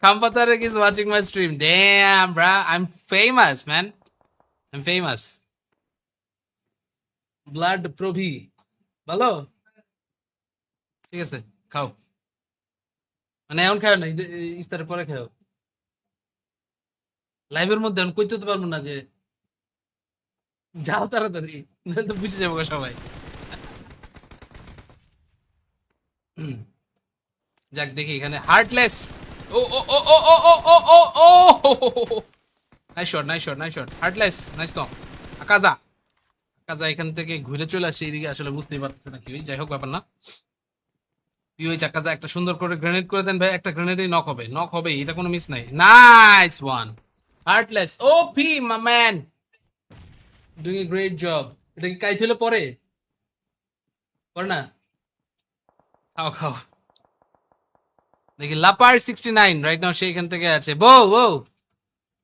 Kampatarek is watching my stream. Damn, bruh. I'm famous, man. I'm famous. Blood Probhi. ভালো? ঠিক আছে, খাও। মানে এখন খাও না, ইফতারের পরে খাও। লাইভের মধ্যে এখন কইতে তো পারবো না যে যাও তাড়াতাড়ি, নাহলে তো বুঝে যাবো গো সবাই। হুম, যাক দেখি এখানে হার্টলেস। ও ও ও ও ও ও ও ও ও nice shot, nice shot, nice shot. Heartless, nice তো। আকাজা, আকাজা এখান থেকে ঘুরে চলে আসছে এইদিকে, আসলে বুঝতেই পারতেছে না কি, যাই হোক ব্যাপার না। পিওই চাকাজা একটা সুন্দর করে গ্রেনেড করে দেন ভাই, একটা গ্রেনেডই নক হবে, নক হবে, এটা কোনো মিস নাই। Nice one, heartless. O P my man, doing a great job. এটা কি কাইট হলে পরে পরে না? খাও খাও। দেখি লাপার 69 রাইট নাও সেইখান থেকে আছে। বউ বউ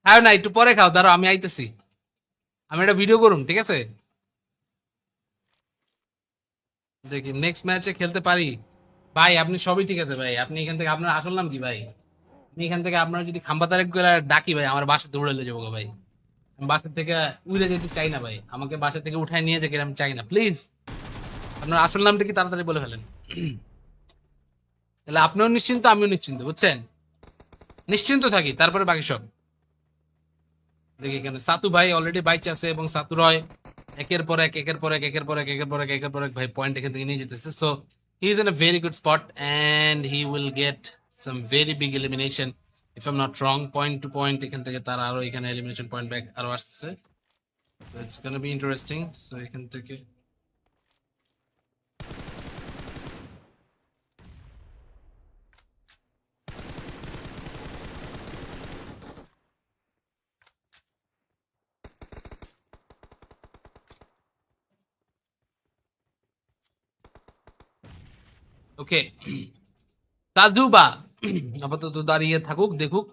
খাও না, একটু পরে খাও, দাঁড়াও আমি আইতেছি। আমি একটা ভিডিও করুন, ঠিক আছে? দেখি নেক্সট ম্যাচে খেলতে পারি। ভাই আপনি সবই ঠিক আছে ভাই, আপনি এখান থেকে, আপনার আসল নাম কি ভাই? আমি এখান থেকে আপনার যদি খাম্বা তারেক গুলা ডাকি ভাই, আমার বাসা দৌড়ালে যাবো গো ভাই। আমি বাসা থেকে উড়ে যেতে চাই না ভাই, আমাকে বাসা থেকে উঠায় নিয়ে যাকে আমি চাই না, প্লিজ। আপনার আসল নামটা কি তাড়াতাড়ি বলে ফেলেন। তাহলে আপনিও নিশ্চিন্ত, আমিও নিশ্চিন্ত, বুঝছেন? নিশ্চিন্ত থাকি, তারপরে বাকি সব দেখি। এখানে সাতু ভাই অলরেডি বাইচে আছে, এবং সাতু রয় একের পর এক, একের পর এক, একের পর এক, একের পর এক, একের পর এক ভাই পয়েন্ট এখান থেকে নিয়ে যেতেছে। So he is in a very good spot and he will get some very big elimination if I am not wrong. Point to point এখান থেকে তার আরো এখানে এলিমিনেশন পয়েন্ট ব্যাক আরো আসতেছে। So it's gonna be interesting. So এখান থেকে ওকে, তাজুবা আপাতত দাঁড়িয়ে থাকুক, দেখুক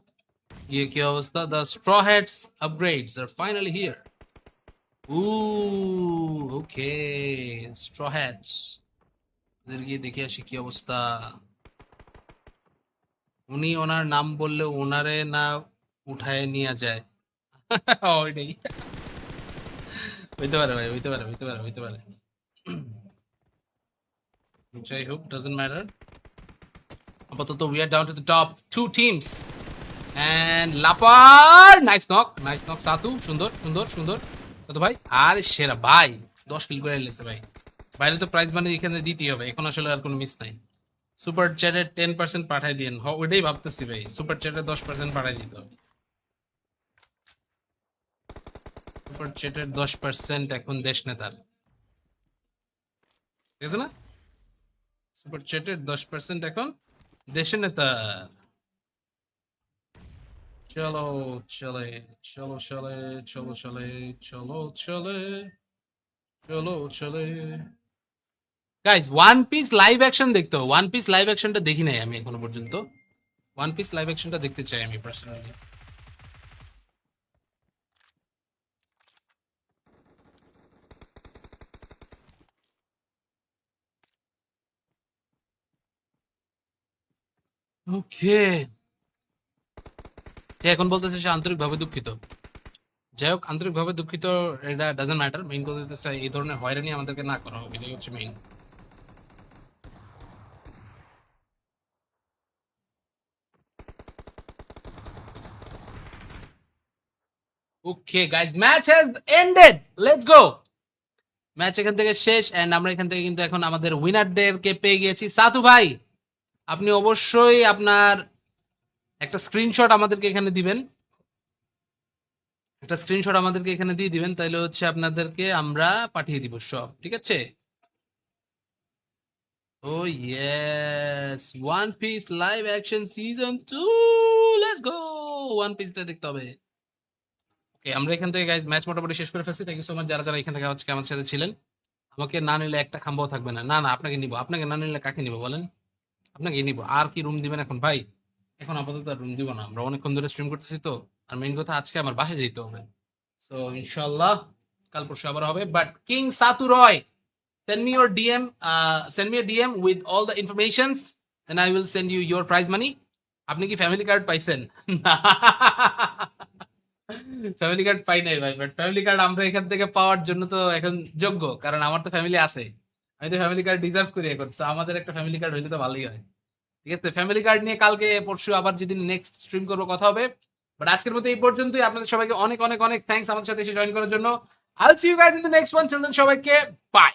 ইয়ে কি অবস্থা। The straw hats upgrades are finally here. Okay, straw hats ওদের গিয়ে দেখে আসি কি অবস্থা। উনি ওনার নাম বললে ওনারে না উঠায় নিয়ে যায়। ওইটাই হইতে পারে ভাই, হইতে পারে, হইতে পারে, হইতে পারে। যাই হোক, ডাজন্ট ম্যাটার। আপাতত we are down to the top two teams and লাপার nice knock, nice knock Satu, সুন্দর সুন্দর সুন্দর সাতু ভাই। আর সেরা ভাই 10 কিল করে লেছে ভাই। বাইরে তো প্রাইজ মানে এখানে দিতেই হবে, এখন আসলে আর কোনো মিস নাই। সুপার চ্যাটে 10% পাঠাই দিন, ওইটাই ভাবতেছি ভাই, সুপার চ্যাটে 10% পাঠাই দিতে হবে। সুপার চ্যাটের 10% এখন দেশ নেতার, ঠিক আছে না? সুপার চ্যাটের 10% এখন দেশের নেতার। চলো চলে, চলো চলে, চলো চলে, চলো চলে, চলো চলে। Guys one piece live action দেখতে হবে, ওয়ান পিস লাইভ অ্যাকশনটা দেখি নাই আমি এখনো পর্যন্ত। ওয়ান পিস লাইভ অ্যাকশনটা দেখতে চাই আমি পার্সোনালি। ওকে, এখন বলতেছে সে আন্তরিকভাবে দুঃখিত। যাই হোক, আন্তরিকভাবে দুঃখিত, এটা ডাজন্ট ম্যাটার। মেইন কথা হচ্ছে এই ধরনের হয়রানি আমাদেরকে না করা হবে, এটাই হচ্ছে main. Okay guys, match has ended, let's go. Match এখান থেকে শেষ এন্ড আমরা এখান থেকে কিন্তু এখন আমাদের উইনারদেরকে পেয়ে গিয়েছি। সাতু ভাই, আপনি অবশ্যই আপনার একটা স্ক্রিনশট আমাদেরকে এখানে দিবেন, একটা স্ক্রিনশট আমাদেরকে এখানে দিয়ে দিবেন, তাহলে হচ্ছে আপনাদেরকে আমরা পাঠিয়ে দিব সব, ঠিক আছে? Oh yes, one piece live action season 2, let's go. One পিসটা দেখতে হবে। ওকে, আমরা এখান থেকে গাইজ ম্যাচ মোটামুটি শেষ করে ফেলছি। থ্যাংক ইউ সো মাচ যারা যারা এখান থেকে আজকে আমাদের সাথে ছিলেন। আমাকে না নিলে একটা খাম্বাও থাকবে না। না না, আপনাকে নিব, আপনাকে না নিলে কাকে নিব বলেন? আপনাকে নিব। আর কি রুম দিবেন এখন ভাই? এখন আপাতত আর রুম দিব না, আমরা অনেকক্ষণ ধরে স্ট্রিম করতেছি তো। আর মেইন কথা আজকে আমার বাসায় যেতে হবে। সো ইনশাআল্লাহ কাল পরশু আবার হবে। But king Satu Roy, send me your DM, send me a DM with all the informations and I will send you your prize money. আপনি কি ফ্যামিলি কার্ড পাইছেন? ফ্যামিলি কার্ড পাই নাই ভাই, বাট ফ্যামিলি কার্ড আমরা এখান থেকে পাওয়ার জন্য তো এখন যোগ্য, কারণ আমার তো ফ্যামিলি আছে। আমি তো ফ্যামিলি কার্ড ডিজার্ভ করি এখন, so আমাদের একটা ফ্যামিলি কার্ড হইলে তো ভালোই হয়। ঠিক আছে, ফ্যামিলি কার্ড নিয়ে কালকে পরশু আবার যেদিন নেক্সট স্ট্রিম করবো কথা হবে। বাট আজকের মতো এই পর্যন্তই। আপনাদের সবাইকে অনেক অনেক অনেক থ্যাঙ্কস আমাদের সাথে এসে জয়েন করার জন্য। I'll see you guys in the next one. Till then সবাইকে bye.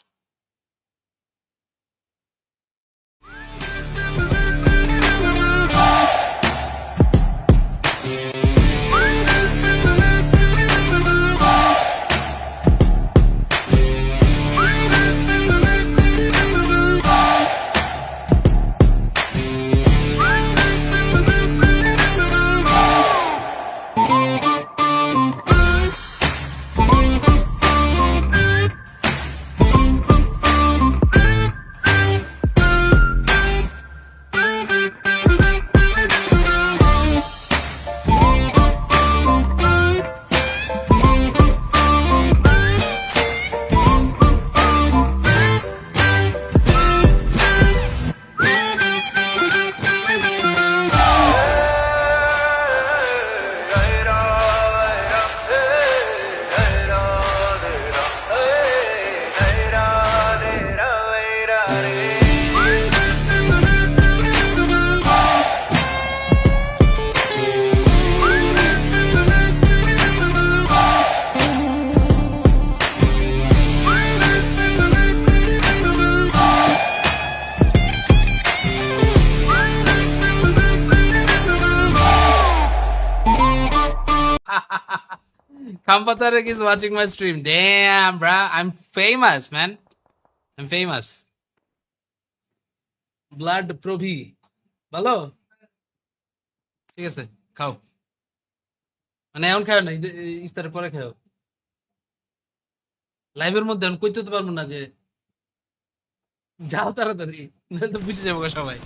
Kampatarek is watching my stream. Damn, bruh. I'm famous, man. I'm famous. Blood প্রভি ভালো, ঠিক আছে, খাও। মানে এখন খাও না, ইফতারের পরে খাও। লাইভের মধ্যে এখন কইতে তো পারবো না যে যাও তাড়াতাড়ি, নাহলে তো বুঝে যাবো গো সবাই।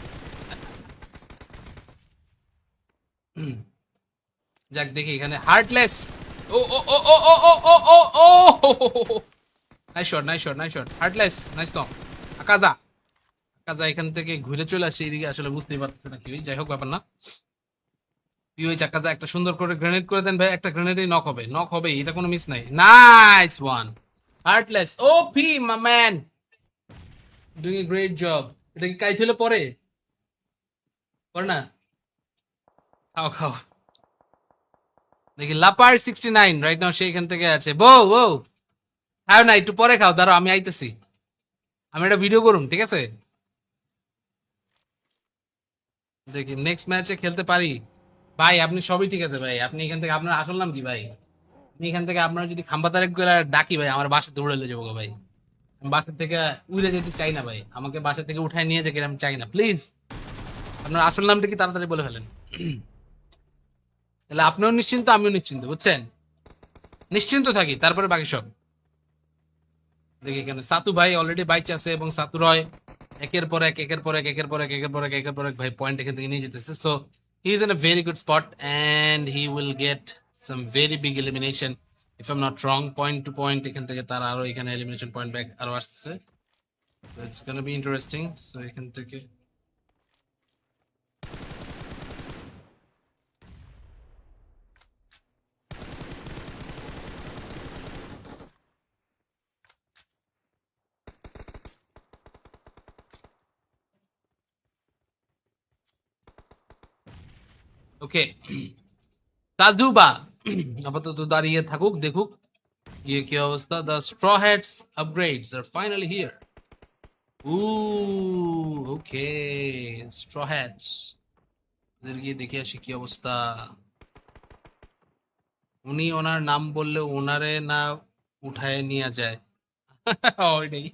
হুম, যাক দেখি এখানে হার্টলেস। ও ও ও ও ও ও ও ও ও, nice shot, nice shot, nice shot. Heartless, nice তো। আকাজা, আকাজা এখান থেকে ঘুরে চলে আসছে এদিকে, আসলে বুঝতেই পারতেছে না কি হই, যাই হোক ব্যাপার না। পিওই চাকাজা একটা সুন্দর করে গ্রেনেড করে দেন ভাই, একটা গ্রেনেডই নক হবে, নক হবে, এটা কোনো মিস নাই। Nice one, heartless. OP my man, doing a great job. এটা কি কাইট হলে পরে পরে না? খাও খাও। দেখি লাপার 69 রাইট নাও সে এখান থেকে আছে। বউ বউ খাও না, একটু পরে খাও, দাঁড়াও আমি আইতেছি, আমি একটা ভিডিও করুন, ঠিক আছে? দেখি নেক্সট ম্যাচে খেলতে পারি। ভাই আপনি সবই ঠিক আছে ভাই, আপনি এখান থেকে, আপনার আসল নাম কি ভাই? আমি এখান থেকে আপনার যদি খাম্বা তারেক গুলা ডাকি ভাই, আমার বাসা দৌড়ালে যাবো গো ভাই। আমি বাসা থেকে উড়ে যেতে চাই না ভাই, আমাকে বাসা থেকে উঠায় নিয়ে যাকে আমি চাই না, প্লিজ। আপনার আসল নামটা কি তাড়াতাড়ি বলে ফেলেন। তাহলে আপনিও নিশ্চিন্ত, আমিও নিশ্চিন্ত, বুঝছেন? নিশ্চিন্ত থাকি, তারপরে বাকি সব দেখি। এখানে সাতু ভাই অলরেডি বাইচ আছে, এবং সাতু রয় একের পর এক, একের পর এক, একের পর এক, একের পর এক, একের পর এক ভাই পয়েন্ট এখান থেকে নিয়ে যেতেছে। So he is in a very good spot and he will get some very big elimination if I am not wrong. Point to point এখান থেকে তার আরো এখানে এলিমিনেশন পয়েন্ট ব্যাক আরো আসতেছে। It's gonna be interesting. So এখান থেকে ওকে, তাজুবা আপাতত দাঁড়িয়ে থাকুক, দেখুক ये क्या अवस्था। The straw hats upgrades are finally here. Ooh, okay, straw hats এদের গিয়ে দেখে আসি কি অবস্থা। উনি ওনার নাম বললে ওনারে না উঠায় নিয়ে যায়। ওইটাই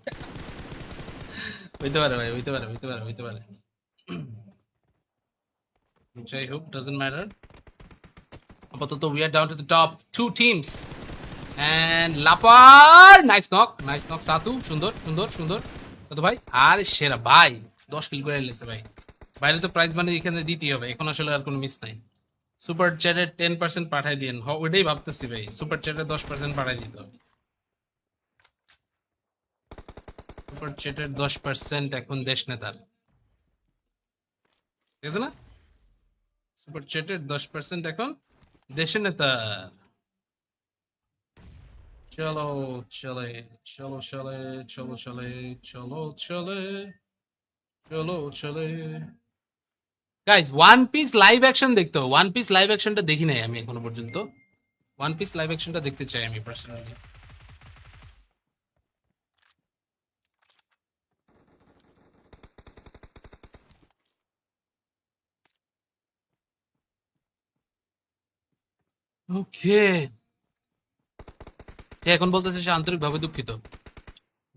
হইতে পারে ভাই, হইতে পারে, হইতে পারে, হইতে পারে। যাই হোক, ডাজন্ট ম্যাটার। আপাতত we are down to the top two teams and লাপার nice knock, nice knock Satu, সুন্দর সুন্দর সুন্দর সাতু ভাই। আরে সেরা ভাই, 10 কিল করে এলেছে ভাই। বাইরে তো প্রাইজ মানি এখানে দিতেই হবে, এখন আসলে আর কোনো মিস নাই। সুপার চ্যাটে 10% পাঠাই দিন, ওইটাই ভাবতেছি ভাই, সুপার চ্যাটে 10% পাঠাই দিতে হবে। সুপার চ্যাটের 10% এখন দেশ নেতার, ঠিক আছে না? সুপার চ্যাটের 10% এখন দেশে নেতা। চলো চলে, চলো চলে, চলো চলে, চলো চলে, চলো চলে। Guys one piece live action দেখতে হবে। ওয়ান পিস লাইভ অ্যাকশনটা দেখি নাই আমি এখনো পর্যন্ত। ওয়ান পিস লাইভ অ্যাকশনটা দেখতে চাই আমি পার্সোনালি। ওকে, এখন বলতেছে সে আন্তরিকভাবে দুঃখিত।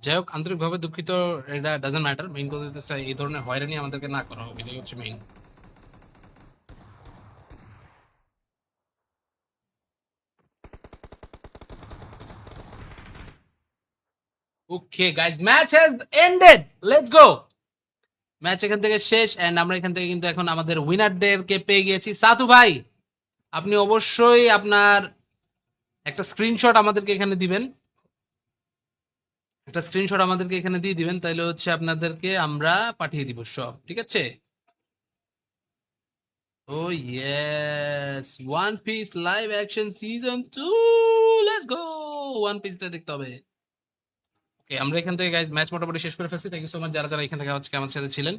যাই হোক, আন্তরিকভাবে দুঃখিত, এটা ডাজন্ট ম্যাটার। মেইন কথা হচ্ছে এই ধরনের হয়রানি আমাদেরকে না করা হবে, এটাই হচ্ছে main. Okay guys, match has ended, let's go. Match এখান থেকে শেষ এন্ড আমরা এখান থেকে কিন্তু এখন আমাদের উইনারদেরকে পেয়ে গিয়েছি। সাতু ভাই, আপনি অবশ্যই আপনার একটা স্ক্রিনশট আমাদেরকে এখানে দিবেন, একটা স্ক্রিনশট আমাদেরকে এখানে দিয়ে দিবেন, তাহলে হচ্ছে আপনাদেরকে আমরা পাঠিয়ে দিব সব, ঠিক আছে? Oh yes, one piece live action season 2, let's go. One পিসটা দেখতে হবে। ওকে, আমরা এখান থেকে গাইজ ম্যাচ মোটামুটি শেষ করে ফেলছি। থ্যাংক ইউ সো মাচ যারা যারা এখান থেকে হচ্ছে আমাদের সাথে ছিলেন।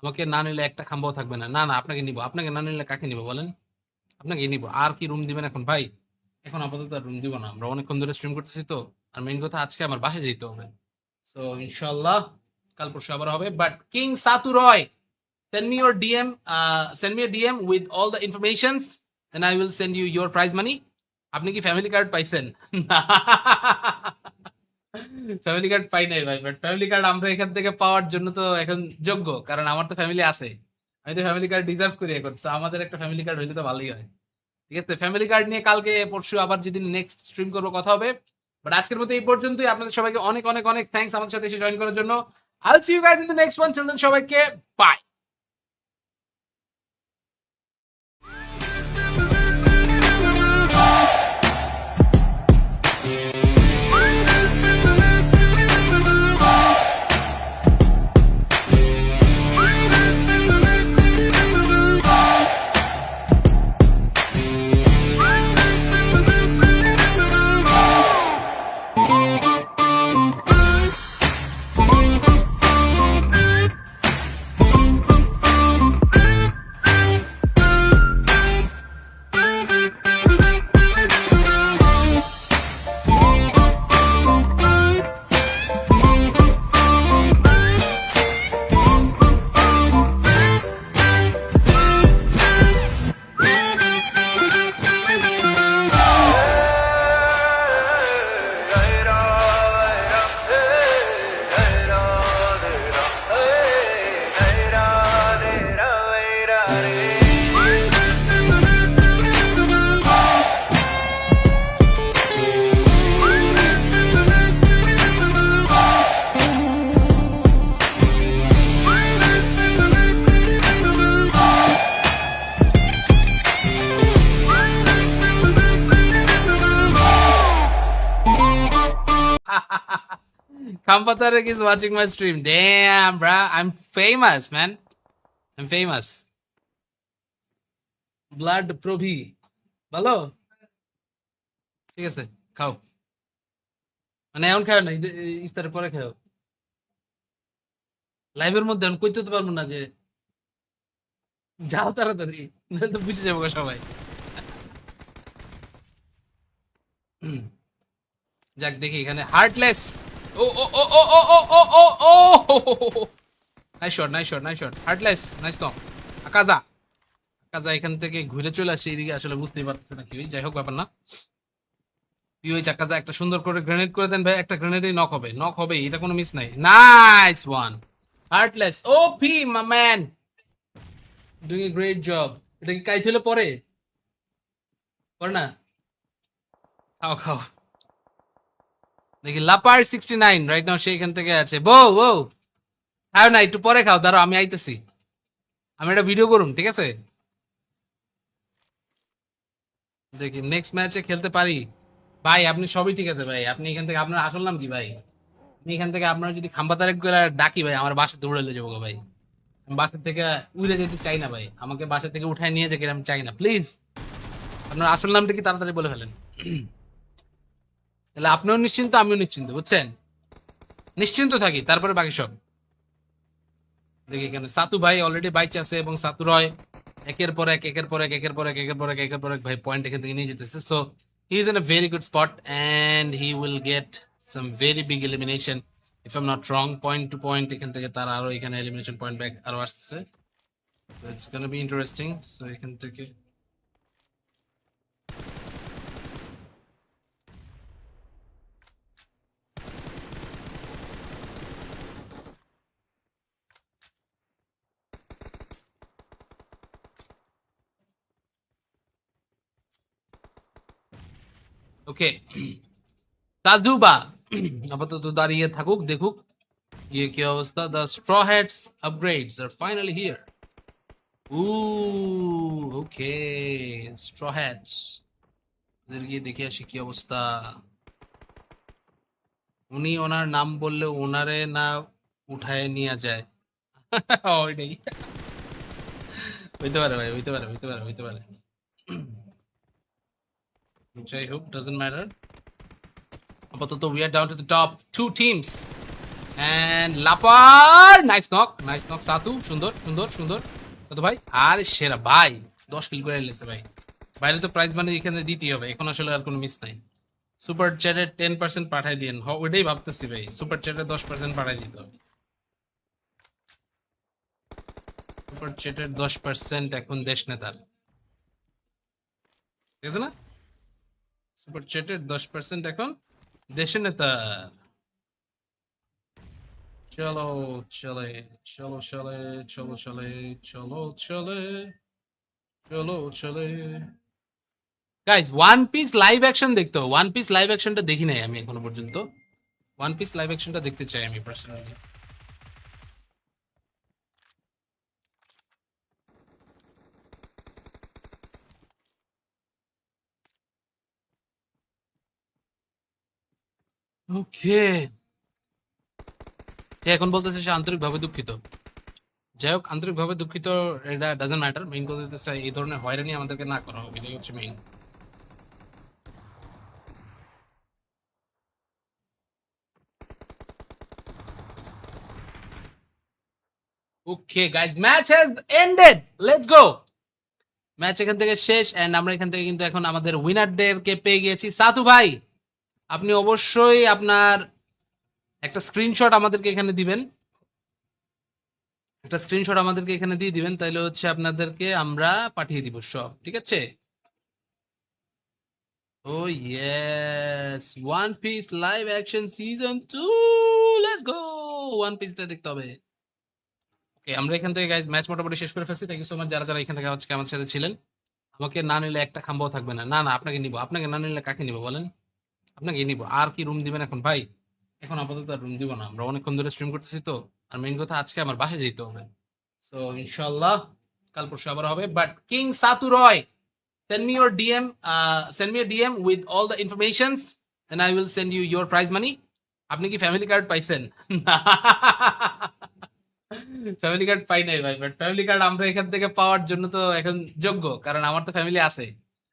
আমাকে না নিলে একটা খাম্বাও থাকবে না। না না, আপনাকে নিব। আপনাকে না নিলে কাকে নিব বলেন? আপনাকে নিব। আর কি রুম দিবেন এখন ভাই? এখন আপাতত আর রুম দিব না, আমরা অনেকক্ষণ ধরে স্ট্রিম করতেছি তো। আর মেইন কথা আজকে আমার বাসায় যেতে হবে। সো ইনশাল্লাহ কাল পরশু আবার হবে। But king Satu Roy, send me your DM, send me a DM with all the informations and I will send you your prize money. আপনি কি ফ্যামিলি কার্ড পাইছেন? ফ্যামিলি কার্ড পাই নাই ভাই, বাট ফ্যামিলি কার্ড আমরা এখান থেকে পাওয়ার জন্য তো এখন যোগ্য, কারণ আমার তো ফ্যামিলি আছে। আমি তো ফ্যামিলি কার্ড ডিজার্ভ করি এখন। So আমাদের একটা ফ্যামিলি কার্ড হইলে তো ভালোই হয়। ঠিক আছে, ফ্যামিলি কার্ড নিয়ে কালকে পরশু আবার যেদিন নেক্সট স্ট্রিম করবো কথা হবে। বাট আজকের মতো এই পর্যন্তই। আপনাদের সবাইকে অনেক অনেক অনেক থ্যাঙ্কস আমাদের সাথে এসে জয়েন করার জন্য। I'll see you guys in the next one. Till then সবাইকে bye. Kampatarek is watching my stream. Damn, bruh. I'm famous, man. I'm famous. Blood Probhi. ভালো? ঠিক আছে, খাও। মানে এখন খাও না, ইফতারের পরে খাও। লাইভের মধ্যে আমি কইতে তো পারবো না যে যাও তাড়াতাড়ি, নাহলে তো বুঝে যাবো সবাই। যাক দেখি এখানে হার্টলেস। ও ও ও ও ও ও ও ও ও, nice shot, nice shot, nice shot. Heartless, nice তো। আকাজা, আকাজা এখান থেকে ঘুরে চলে আসছে এইদিকে, আসলে বুঝতেই পারতেছে না কি। যাই হোক, ব্যাপার না। ওই চাকাজা একটা সুন্দর করে গ্রেনেড করে দেন ভাই। একটা গ্রেনেডই নক হবে, নক হবে, এটা কোনো মিস নাই। Nice one, heartless. OP my man, doing a great job. এটা কি কাইট হলে পরে পরে না? খাও খাও। দেখি লাপার 69 রাইট নাও, সে এখান থেকে আছে। বউ বউ খাও না, একটু পরে খাও, দাঁড়াও আমি আইতেছি। আমি একটা ভিডিও করুন, ঠিক আছে? দেখি নেক্সট ম্যাচে খেলতে পারি। ভাই আপনি সবই ঠিক আছে ভাই, আপনি এখান থেকে, আপনার আসল নাম কি ভাই? আমি এখান থেকে আপনার যদি খাম্বা তারেক ডাকি ভাই, আমার বাসা দৌড়ালে যাবো ভাই। আমি বাসা থেকে উড়ে যেতে চাই না ভাই, আমাকে বাসা থেকে উঠায় নিয়ে যাকে আমি চাই না, প্লিজ। আপনার আসল নামটা কি তাড়াতাড়ি বলে ফেলেন। তাহলে আপনিও নিশ্চিন্ত, আমিও নিশ্চিন্ত, বুঝছেন? নিশ্চিন্ত থাকি, তারপরে বাকি সব দেখি। এখানে সাতু ভাই অলরেডি বাইচ আছে এবং সাতু রয় একের পর এক একের পর এক একের পর এক একের পর এক একের পর এক ভাই পয়েন্ট এখান থেকে নিয়ে যেতেছে। So he is in a very good spot and he will get some very big elimination if I am not wrong. Point to point এখান থেকে তার আরো এখানে এলিমিনেশন পয়েন্ট ব্যাক আরো আসতেছে। It's gonna be interesting. So এখান থেকে ওকে তাজুবা আপাতত দাঁড়িয়ে থাকুক, দেখুক ये क्या अवस्था। The straw hats upgrades are finally here. Ooh, okay, straw hats এদের গিয়ে দেখে আসি কি অবস্থা। উনি ওনার নাম বললে ওনারে না উঠায় নিয়ে যায়। ওইটাই হইতে পারে ভাই, হইতে পারে, হইতে পারে, হইতে পারে। যাই হোক, ডাজন্ট ম্যাটার। আপাতত we are down to the top 2 teams and লাপার নাইস নক সাতু, সুন্দর সুন্দর সুন্দর সাতু ভাই। আর সেরা ভাই 10 কিল করে এলেছে ভাই। বাইরে তো প্রাইজ মানি এখানে দিতেই হবে, এখন আসলে আর কোনো মিস নাই। সুপার চ্যাটের 10% পাঠাই দিন। ওইটাই ভাবতেছি ভাই, সুপার চ্যাটের 10% পাঠাই দিতে হবে। সুপার চ্যাটের 10% এখন দেশ নেতার, ঠিক আছে না? সুপার চ্যাটের 10% এখন দেশ নেতার। চলো চলে চলো চলে চলো চলে চলো চলে চলো চলে। Guys one piece live action দেখতে হবে। ওয়ান পিস লাইভ অ্যাকশনটা দেখি নাই আমি এখনো পর্যন্ত। ওয়ান পিস লাইভ অ্যাকশনটা দেখতে চাই আমি পার্সোনালি। ওকে, এখন বলতেছে সে আন্তরিকভাবে দুঃখিত। যাই হোক, আন্তরিকভাবে দুঃখিত, এটা ডাজন্ট ম্যাটার। মেইন কথা হচ্ছে এই ধরনের হয়রানি আমাদেরকে না করা হবে, এটাই হচ্ছে main. Okay guys, match has ended, let's go. Match এখান থেকে শেষ এন্ড আমরা এখান থেকে কিন্তু এখন আমাদের উইনারদেরকে পেয়ে গিয়েছি। সাতু ভাই, আপনি অবশ্যই আপনার একটা স্ক্রিনশট আমাদেরকে এখানে দিবেন, একটা স্ক্রিনশট আমাদেরকে এখানে দিয়ে দিবেন, তাহলে হচ্ছে আপনাদেরকে আমরা পাঠিয়ে দিব সব, ঠিক আছে? Oh yes, one piece live action season 2, let's go. One পিসটা দেখতে হবে। ওকে, আমরা এখান থেকে গাইজ ম্যাচ মোটামুটি শেষ করে ফেলছি। থ্যাংক ইউ সো মাচ যারা যারা এখান থেকে আজকে আমাদের সাথে ছিলেন। আমাকে না নিলে একটা খাম্বাও থাকবে না। না না, আপনাকে নিব। আপনাকে না নিলে কাকে নিব বলেন? আপনাকে নিব। আর কি রুম দিবেন এখন ভাই? এখন আপাতত আর রুম দিব না, আমরা অনেকক্ষণ ধরে স্ট্রিম করতেছি তো। আর মেইন কথা আজকে আমার বাসায় যেতে হবে। সো ইনশাআল্লাহ কাল পরশু আবার হবে। But king Satu Roy, send me your DM, send me a DM with all the informations and I will send you your prize money. আপনি কি ফ্যামিলি কার্ড পাইছেন? ফ্যামিলি কার্ড পাই নাই ভাই, বাট ফ্যামিলি কার্ড আমরা এখান থেকে পাওয়ার জন্য তো এখন যোগ্য, কারণ আমার তো ফ্যামিলি আছে।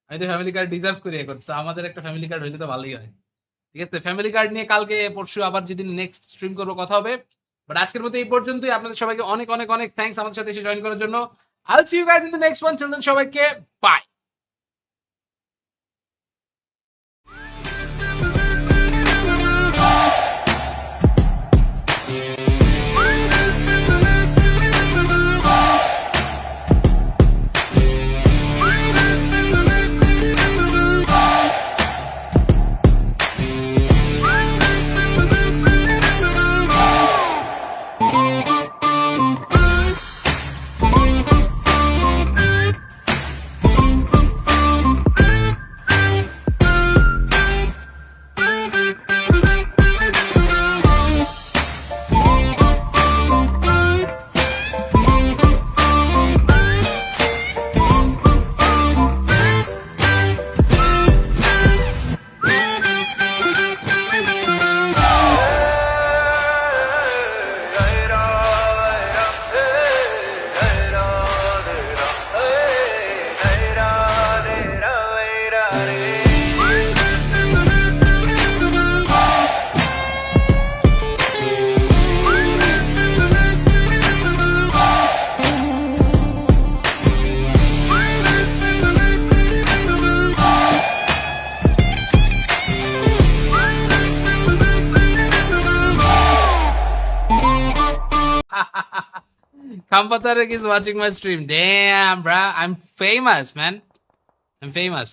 আমি তো ফ্যামিলি কার্ড ডিজার্ভ করি এখন। So আমাদের একটা ফ্যামিলি কার্ড হইলে তো ভালোই হয়, ঠিক আছে? ফ্যামিলি কার্ড নিয়ে কালকে পরশু আবার যেদিন নেক্সট স্ট্রিম করবো কথা হবে। বাট আজকের মতো এই পর্যন্তই। আপনাদের সবাইকে অনেক অনেক অনেক থ্যাঙ্কস আমাদের সাথে এসে জয়েন করার জন্য। I'll see you guys in the next one. Till then সবাইকে bye. Kampatarek is watching my stream. Damn, bruh. I'm famous, man. I'm famous.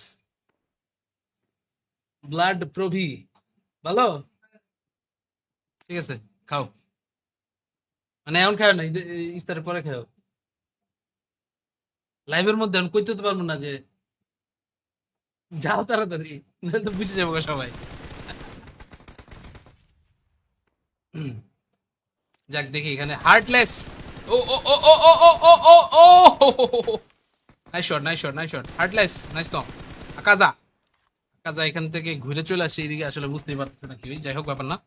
Blood Probhi. ভালো ঠিক আছে খাও মানে এখন খাও না ইফতারের পরে খাও লাইভের মধ্যে আমি কইতে তো পারবো না যে যাও তাড়াতাড়ি নাহলে তো বুঝে যাবো গো সবাই যাক দেখি এখানে হার্টলেস ও ও ও ও ও ও ও ও ও nice shot nice shot nice shot heartless nice তো আকাজা আকাজা এখান থেকে ঘুরে চলে আসছে এদিকে আসলে বুঝতেই পারতেছে না কি যাই হোক ব্যাপার না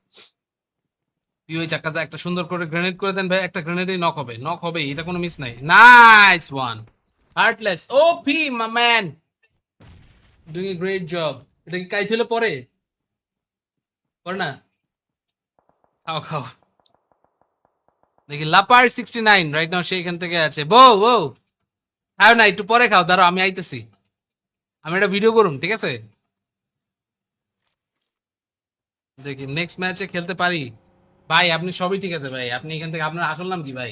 ওই চাকাজা একটা সুন্দর করে গ্রেনেড করে দেন ভাই একটা গ্রেনেডই নক হবে এটা কোনো মিস নাই nice one heartless OP my man doing a great job এটা কি কাইট হলে পরে পরে না খাও খাও দেখি লাপার 69 রাইট নাও সেইখান থেকে আছে বউ বউ খাও না একটু পরে খাও দাঁড়াও আমি আইতেছি আমি একটা ভিডিও করুন ঠিক আছে দেখি নেক্সট ম্যাচে খেলতে পারি ভাই আপনি সবই ঠিক আছে ভাই আপনি এখান থেকে আপনার আসল নাম কি ভাই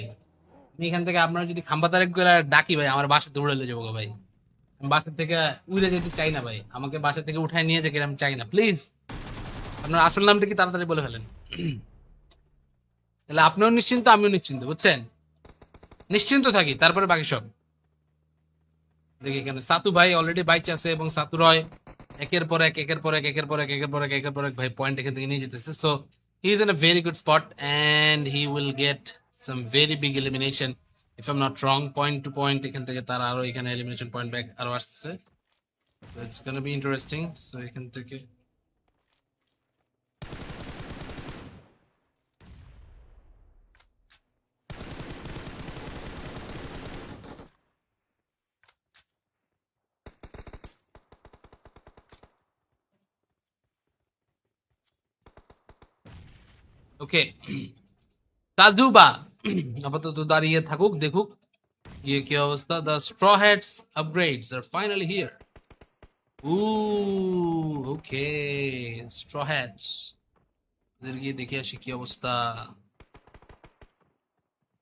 আমি এখান থেকে আপনার যদি খাম্বা তারেক গুলা ডাকি ভাই আমার বাসা দৌড়ালে যাবো গো ভাই আমি বাসা থেকে উড়ে যেতে চাই না ভাই আমাকে বাসা থেকে উঠায় নিয়ে যেতে আমি চাই না প্লিজ আপনার আসল নামটা কি তাড়াতাড়ি বলে ফেলেন তাহলে আপনিও নিশ্চিন্ত আমিও নিশ্চিন্ত বুঝছেন নিশ্চিন্ত থাকি তারপরে বাকি সব দেখি এখানে সাতু ভাই অলরেডি বাইচে আছে এবং সাতু রয় একের পর এক একের পর এক একের পর এক একের পর এক একের পর এক ভাই পয়েন্ট এখান থেকে নিয়ে যেতেছে so he is in a very good spot and he will get some very big elimination if I am not wrong point to point এখান থেকে তার আরো এখানে এলিমিনেশন পয়েন্ট ব্যাক আরো আসতেছে so it's gonna be interesting so এখান থেকে ওকে তাজুবা আপাতত দাঁড়িয়ে থাকুক দেখুক ये क्या अवस्था the straw hats upgrades are finally here ooh okay straw hats इधर গিয়ে দেখে আসি কি অবস্থা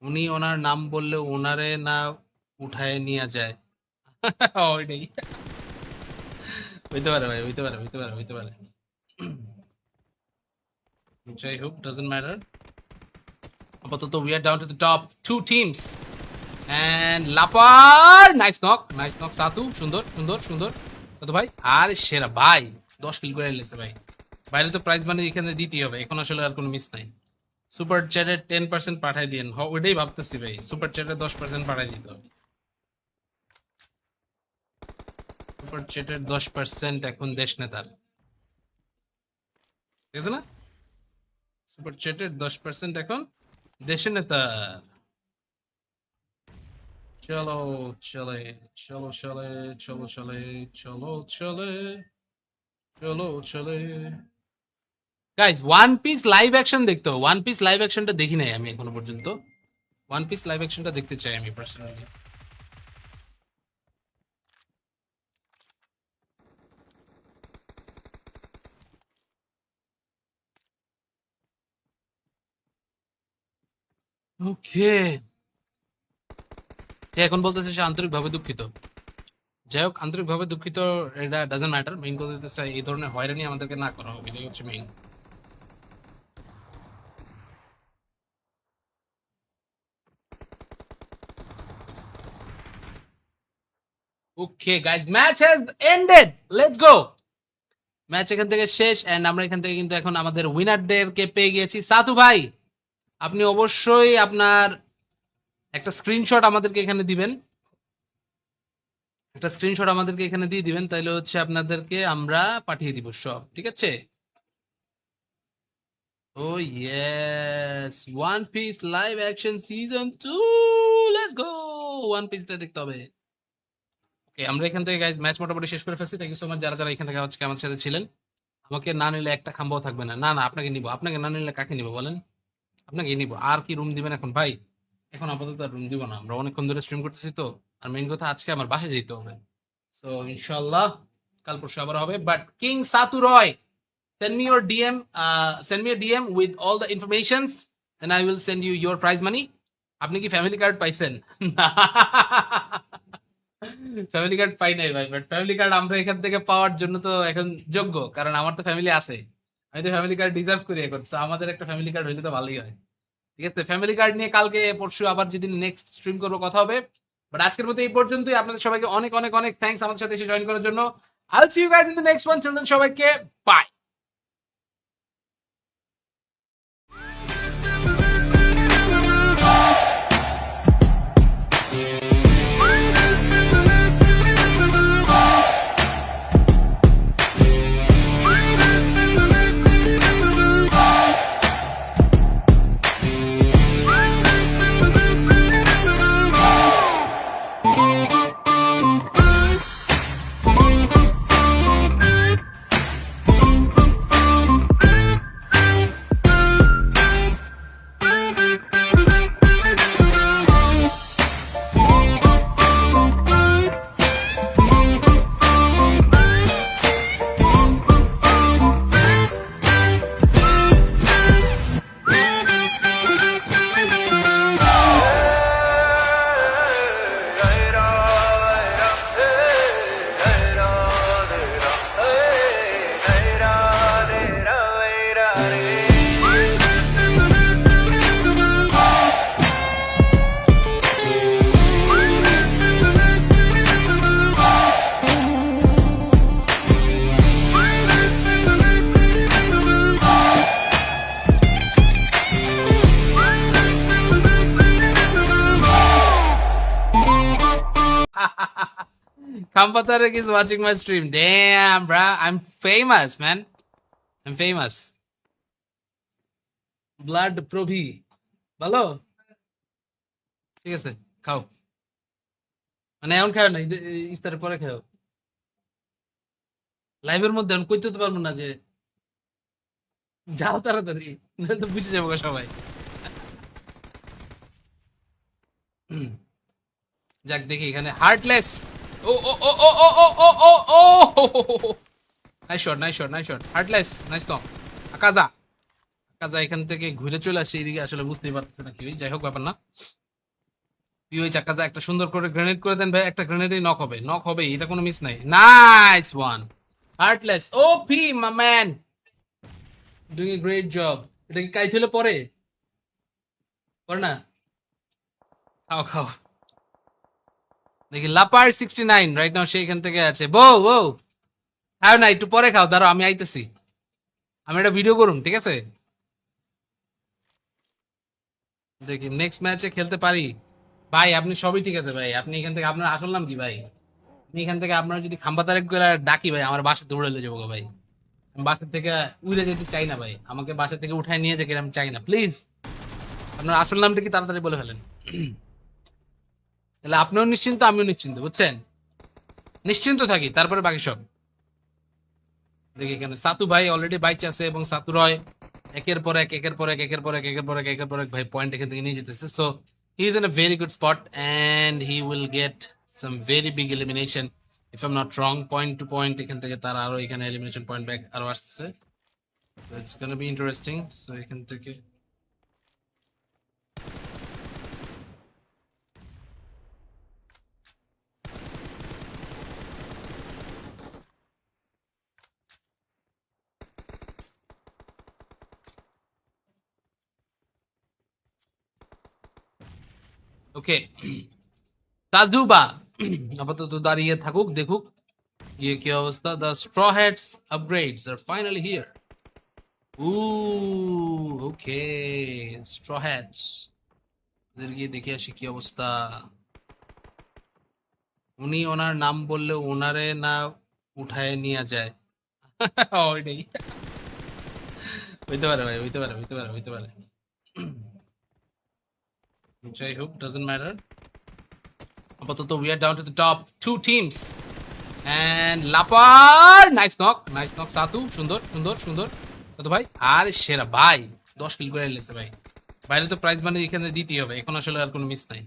উনি ওনার নাম বললে ওনারে না উঠায় নিয়ে যায় ওইটাই হইতে পারে ভাই হইতে পারে হইতে পারে হইতে পারে যাই হোক doesn't matter আপাতত we are down to the top two teams and লাপার নাইস নক সাতু সুন্দর সুন্দর সুন্দর সাতু ভাই আরে সেরা ভাই 10 কিল করে নিয়েছে ভাই বাইরে তো প্রাইজ মানে এখানে দিতেই হবে এখন আসলে আর কোনো মিস নাই সুপার চ্যাটে 10% পাঠাই দিন ওইটাই ভাবতেছি ভাই সুপার চ্যাটে 10% পাঠাই দিতে হবে সুপার চ্যাটের 10% এখন দেশ নেতার ঠিক আছে না সুপার চ্যাটের 10% এখন দেশের নেতার চলো চলে চলো চলে চলো চলে চলো চলে চলো চলে guys one piece live action দেখতে হবে ওয়ান পিস লাইভ অ্যাকশনটা দেখি নাই আমি এখনো পর্যন্ত ওয়ান পিস লাইভ অ্যাকশনটা দেখতে চাই আমি পার্সোনালি ওকে এখন বলতেছে সে আন্তরিকভাবে দুঃখিত যাই হোক আন্তরিকভাবে দুঃখিত এটা ডাজন্ট ম্যাটার মেইন কথা হচ্ছে এই ধরনের হয়রানি আমাদেরকে না করা হবে এটাই হচ্ছে main okay guys match has ended let's go match এখান থেকে শেষ এন্ড আমরা এখান থেকে কিন্তু এখন আমাদের উইনারদেরকে পেয়ে গিয়েছি সাতু ভাই আপনি অবশ্যই আপনার একটা স্ক্রিনশট আমাদেরকে এখানে দিবেন একটা স্ক্রিনশট আমাদেরকে এখানে দিয়ে দিবেন তাহলে হচ্ছে আপনাদেরকে আমরা পাঠিয়ে দিব সব ঠিক আছে oh yes one piece live action season 2 let's go one পিসটা দেখতে হবে ওকে আমরা এখান থেকে গাইজ ম্যাচ মোটামুটি শেষ করে ফেলছি থ্যাংক ইউ সো মাচ যারা যারা এখান থেকে আজকে আমার সাথে ছিলেন আমাকে না নিলে একটা খাম্বাও থাকবে না না না আপনাকে নিব আপনাকে না নিলে কাকে নিব বলেন আপনাকে নিব আর কি রুম দিবেন এখন ভাই এখন আপাতত রুম দিব না আমরা অনেকক্ষণ ধরে স্ট্রিম করতেছি তো আর মেইন কথা আজকে আমার বাসায় যেতে হবে সো ইনশাআল্লাহ কাল পরশু আবার হবে but king Satu Roy send me your DM send me a DM with all the informations and I will send you your prize money আপনি কি ফ্যামিলি কার্ড পাইছেন? ফ্যামিলি কার্ড পাই নাই ভাই, বাট ফ্যামিলি কার্ড আমরা এখান থেকে পাওয়ার জন্য তো এখন যোগ্য, কারণ আমার তো ফ্যামিলি আছে। আমি তো ফ্যামিলি কার্ড ডিজার্ভ করি এখন, so আমাদের একটা ফ্যামিলি কার্ড হইলে তো ভালোই হয়। ঠিক আছে, ফ্যামিলি কার্ড নিয়ে কালকে পরশু আবার যেদিন নেক্সট স্ট্রিম করবো কথা হবে। বাট আজকের মতো এই পর্যন্তই। আপনাদের সবাইকে অনেক অনেক অনেক থ্যাঙ্কস আমাদের সাথে এসে জয়েন করার জন্য। I'll see you guys in the next one. Till then সবাইকে bye. Kampatarek is watching my stream. Damn, bruh. I'm famous, man. I'm famous. Blood প্রভি ভালো, ঠিক আছে, খাও। মানে এখন খাও না, ইফতারের পরে খাও। লাইভের মধ্যে এখন কইতে তো পারবো না যে যাও তাড়াতাড়ি, নাহলে তো বুঝে যাবো গো সবাই। হুম, যাক দেখি এখানে হার্টলেস। ও ও ও ও ও ও ও ও ও, nice shot, nice shot, nice shot. Heartless, nice তো। আকাজা, আকাজা এখান থেকে ঘুরে চলে আসছে এদিকে, আসলে বুঝতেই পারতেছে না কি হই, যাই হোক ব্যাপার না। পিওই চাকাজা একটা সুন্দর করে গ্রেনেড করে দেন ভাই, একটা গ্রেনেডই নক হবে, নক হবে, এটা কোনো মিস নাই। Nice one, heartless. OP my man, doing a great job. এটা কি কাইট হলে পরে পরে না? খাও খাও। দেখি লাপার 69 রাইট নাও সে এখান থেকে আছে। বউ বউ খাও না, একটু পরে খাও, দাঁড়াও আমি আইতেছি। আমি একটা ভিডিও করুন, ঠিক আছে? দেখি নেক্সট ম্যাচে খেলতে পারি। ভাই আপনি সবই ঠিক আছে ভাই, আপনি এখান থেকে আপনার আসল নাম কি ভাই? আমি এখান থেকে আপনার যদি খাম্বা তারেক গুলা ডাকি ভাই, আমার বাসা দৌড়ে যাবো গো ভাই। আমি বাসা থেকে উড়ে যেতে চাই না ভাই, আমাকে বাসা থেকে উঠায় নিয়ে যেতে আমি চাই না, প্লিজ। আপনার আসল নামটা কি তাড়াতাড়ি বলে ফেলেন। তাহলে আপনিও নিশ্চিন্ত, আমিও নিশ্চিন্ত, বুঝছেন? নিশ্চিন্ত থাকি, তারপরে বাকি সব দেখি। এখানে সাতু ভাই অলরেডি বাইচ আছে, এবং সাতু রয় একের পর এক, একের পর এক, একের পর এক, একের পর এক, একের পর এক ভাই পয়েন্ট এখান থেকে নিয়ে যেতেছে। So he is in a very good spot and he will get some very big elimination if I am not wrong. Point to point এখান থেকে তার আরো এখানে এলিমিনেশন পয়েন্ট ব্যাক আরো আসতেছে। It's gonna be interesting. So এখান থেকে ওকে, তাজুবা আপাতত দাঁড়িয়ে থাকুক, দেখুক ये क्या अवस्था। The straw hats upgrades are finally here. Ooh, okay, straw hats এদের গিয়ে দেখে আসি কি অবস্থা। উনি ওনার নাম বললে ওনারে না উঠায় নিয়ে যায়। ওইটাই হইতে পারে ভাই, হইতে পারে, হইতে পারে, হইতে পারে। যাই হোক, ডাজন্ট ম্যাটার। আপাতত we are down to the top two teams and লাপার nice knock, nice knock Satu, সুন্দর সুন্দর সুন্দর সাতু ভাই। আর সেরা ভাই 10 কিল করে লেছে ভাই। বাইরে তো প্রাইজ মানে এখানে দিতেই হবে, এখন আসলে আর কোনো মিস নাই।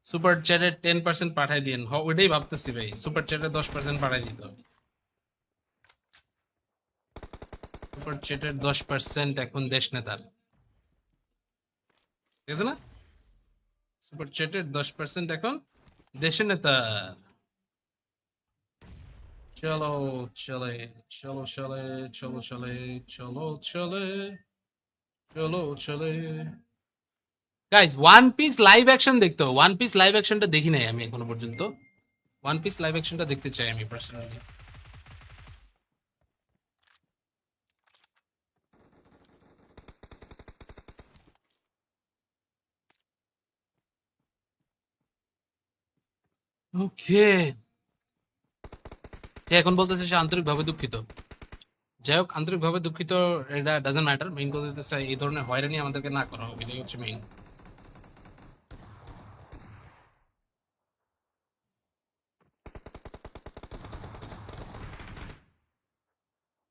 সুপার চ্যাটে 10% পাঠাই দিন, ওইটাই ভাবতেছি ভাই, সুপার চ্যাটে 10% পাঠাই দিতে হবে। সুপার চ্যাটের 10% এখন দেশ নেতার, ঠিক আছে না? সুপার চ্যাটের 10% এখন দেশে নেতা। চলো চলে, চলো চলে, চলো চলে, চলো চলে, চলো চলে। Guys one piece live action দেখতো, ওয়ান পিস লাইভ অ্যাকশনটা দেখি নাই আমি এখনো পর্যন্ত। ওয়ান পিস লাইভ অ্যাকশনটা দেখতে চাই আমি পার্সোনালি। ওকে, সে এখন বলতেছে সে আন্তরিকভাবে দুঃখিত। যাই হোক, আন্তরিকভাবে দুঃখিত, এটা ডাজন্ট ম্যাটার। মেইন কথা হচ্ছে এই ধরনের হয়রানি আমাদেরকে না করা হবে, এটাই হচ্ছে main.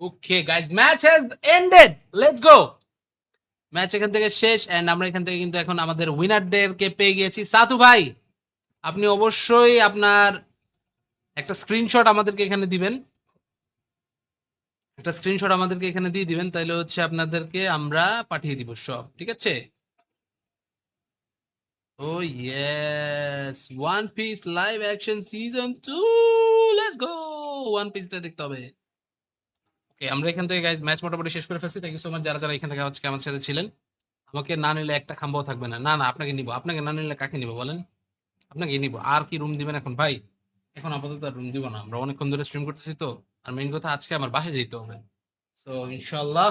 Okay guys, match has ended, let's go. Match এখান থেকে শেষ এন্ড আমরা এখান থেকে কিন্তু এখন আমাদের উইনারদেরকে পেয়ে গিয়েছি। সাতু ভাই, আপনি অবশ্যই আপনার একটা স্ক্রিনশট আমাদেরকে এখানে দিবেন, একটা স্ক্রিনশট আমাদেরকে এখানে দিয়ে দিবেন, তাহলে হচ্ছে আপনাদেরকে আমরা পাঠিয়ে দিব সব, ঠিক আছে? Oh yes, one piece live action season 2, let's go. One পিসটা দেখতে হবে। ওকে, আমরা এখান থেকে গাইজ ম্যাচ মোটামুটি শেষ করে ফেলছি। থ্যাংক ইউ সো মাচ যারা যারা এখান থেকে হচ্ছে আমাদের সাথে ছিলেন। আমাকে না নিলে একটা খাম্বাও থাকবে না। না না, আপনাকে নিব। আপনাকে না নিলে কাকে নিব বলেন? আপনাকে নিব। আর কি রুম দিবেন এখন ভাই? এখন আপাতত আর রুম দিব না, আমরা অনেকক্ষণ ধরে স্ট্রিম করতেছি তো। আর মেইন কথা আজকে আমার বাসায় যেতে হবে। সো ইনশাল্লাহ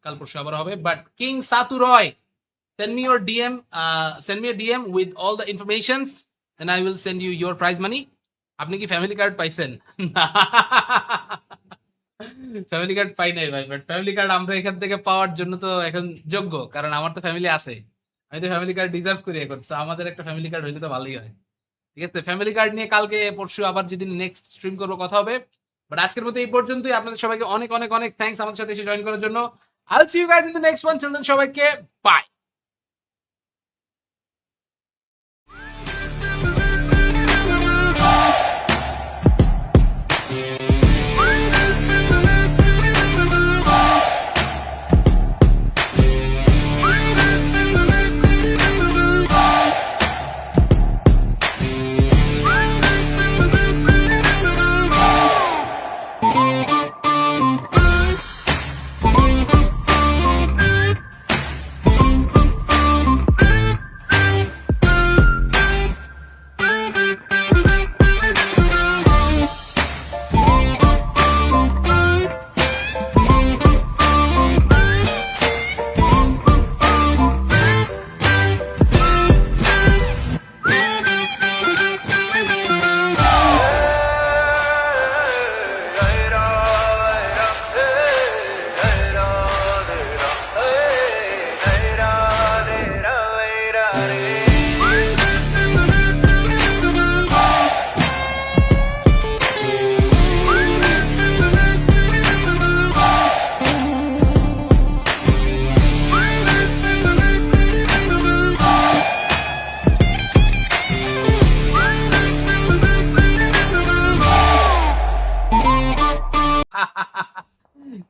কাল পরশু আবার হবে। But king Satu Roy, send me your DM, send me a DM with all the informations, and I will send you your prize money. আপনি কি ফ্যামিলি কার্ড পাইছেন? ফ্যামিলি কার্ড পাই নাই ভাই, বাট ফ্যামিলি কার্ড আমরা এখান থেকে পাওয়ার জন্য তো এখন যোগ্য, কারণ আমার তো ফ্যামিলি আছে। আমি তো ফ্যামিলি কার্ড ডিজার্ভ করি এখন। So আমাদের একটা ফ্যামিলি কার্ড হইলে তো ভালোই হয়। ঠিক আছে, ফ্যামিলি কার্ড নিয়ে কালকে পরশু আবার যেদিন নেক্সট স্ট্রিম করবো কথা হবে। বাট আজকের মতো এই পর্যন্তই। আপনাদের সবাইকে অনেক অনেক অনেক থ্যাঙ্কস আমাদের সাথে এসে জয়েন করার জন্য। I'll see you guys in the next one. Till then সবাইকে bye.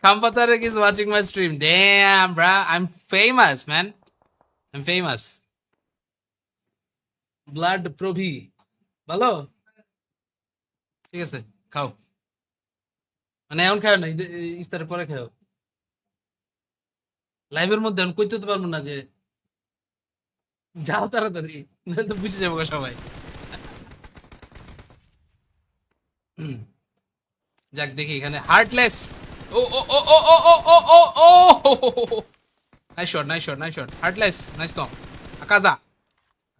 Kampatarek is watching my stream. Damn, bruh. I'm famous, man. I'm famous. Blood Probhi. ভালো? ঠিক আছে, খাও। মানে এখন খাও না, ইফতারের পরে খাও। লাইভের মধ্যে আমি কইতে তো পারবো না যে যাও তাড়াতাড়ি, নাহলে তো বুঝে যাবো সবাই। যাক দেখি এখানে হার্টলেস। ও ও ও ও ও ও ও ও ও, nice shot, nice shot, nice shot. Heartless, nice তো। আকাজা,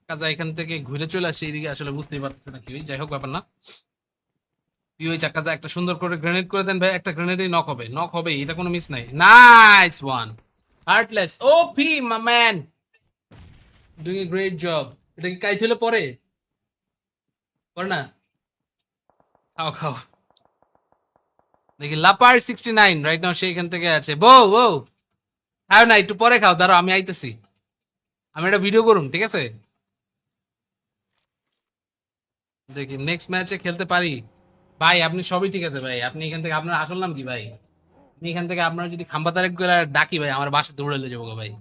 আকাজা এখান থেকে ঘুরে চলে আসছে এইদিকে, আসলে বুঝতেই পারতেছে না কি। যাই হোক, ব্যাপার না। ওই চাকাজা একটা সুন্দর করে গ্রেনেড করে দেন ভাই, একটা গ্রেনেডই নক হবে, নক হবে, এটা কোনো মিস নাই। Nice one, heartless. OP my man, doing a great job. এটা কি কাইট হলে পরে পরে না? খাও খাও। দেখি লাপার 69 রাইট নাও, সে এখান থেকে আছে। বউ বউ খাও না, একটু পরে খাও, দাঁড়াও আমি আইতেছি। আমি একটা ভিডিও করুন, ঠিক আছে? দেখি নেক্সট ম্যাচে খেলতে পারি। ভাই আপনি সবই ঠিক আছে ভাই, আপনি এখান থেকে, আপনার আসল নাম কি ভাই? আমি এখান থেকে আপনার যদি খাম্বা তারেক ডাকি ভাই, আমার বাসা দৌড়ালে যাবো ভাই।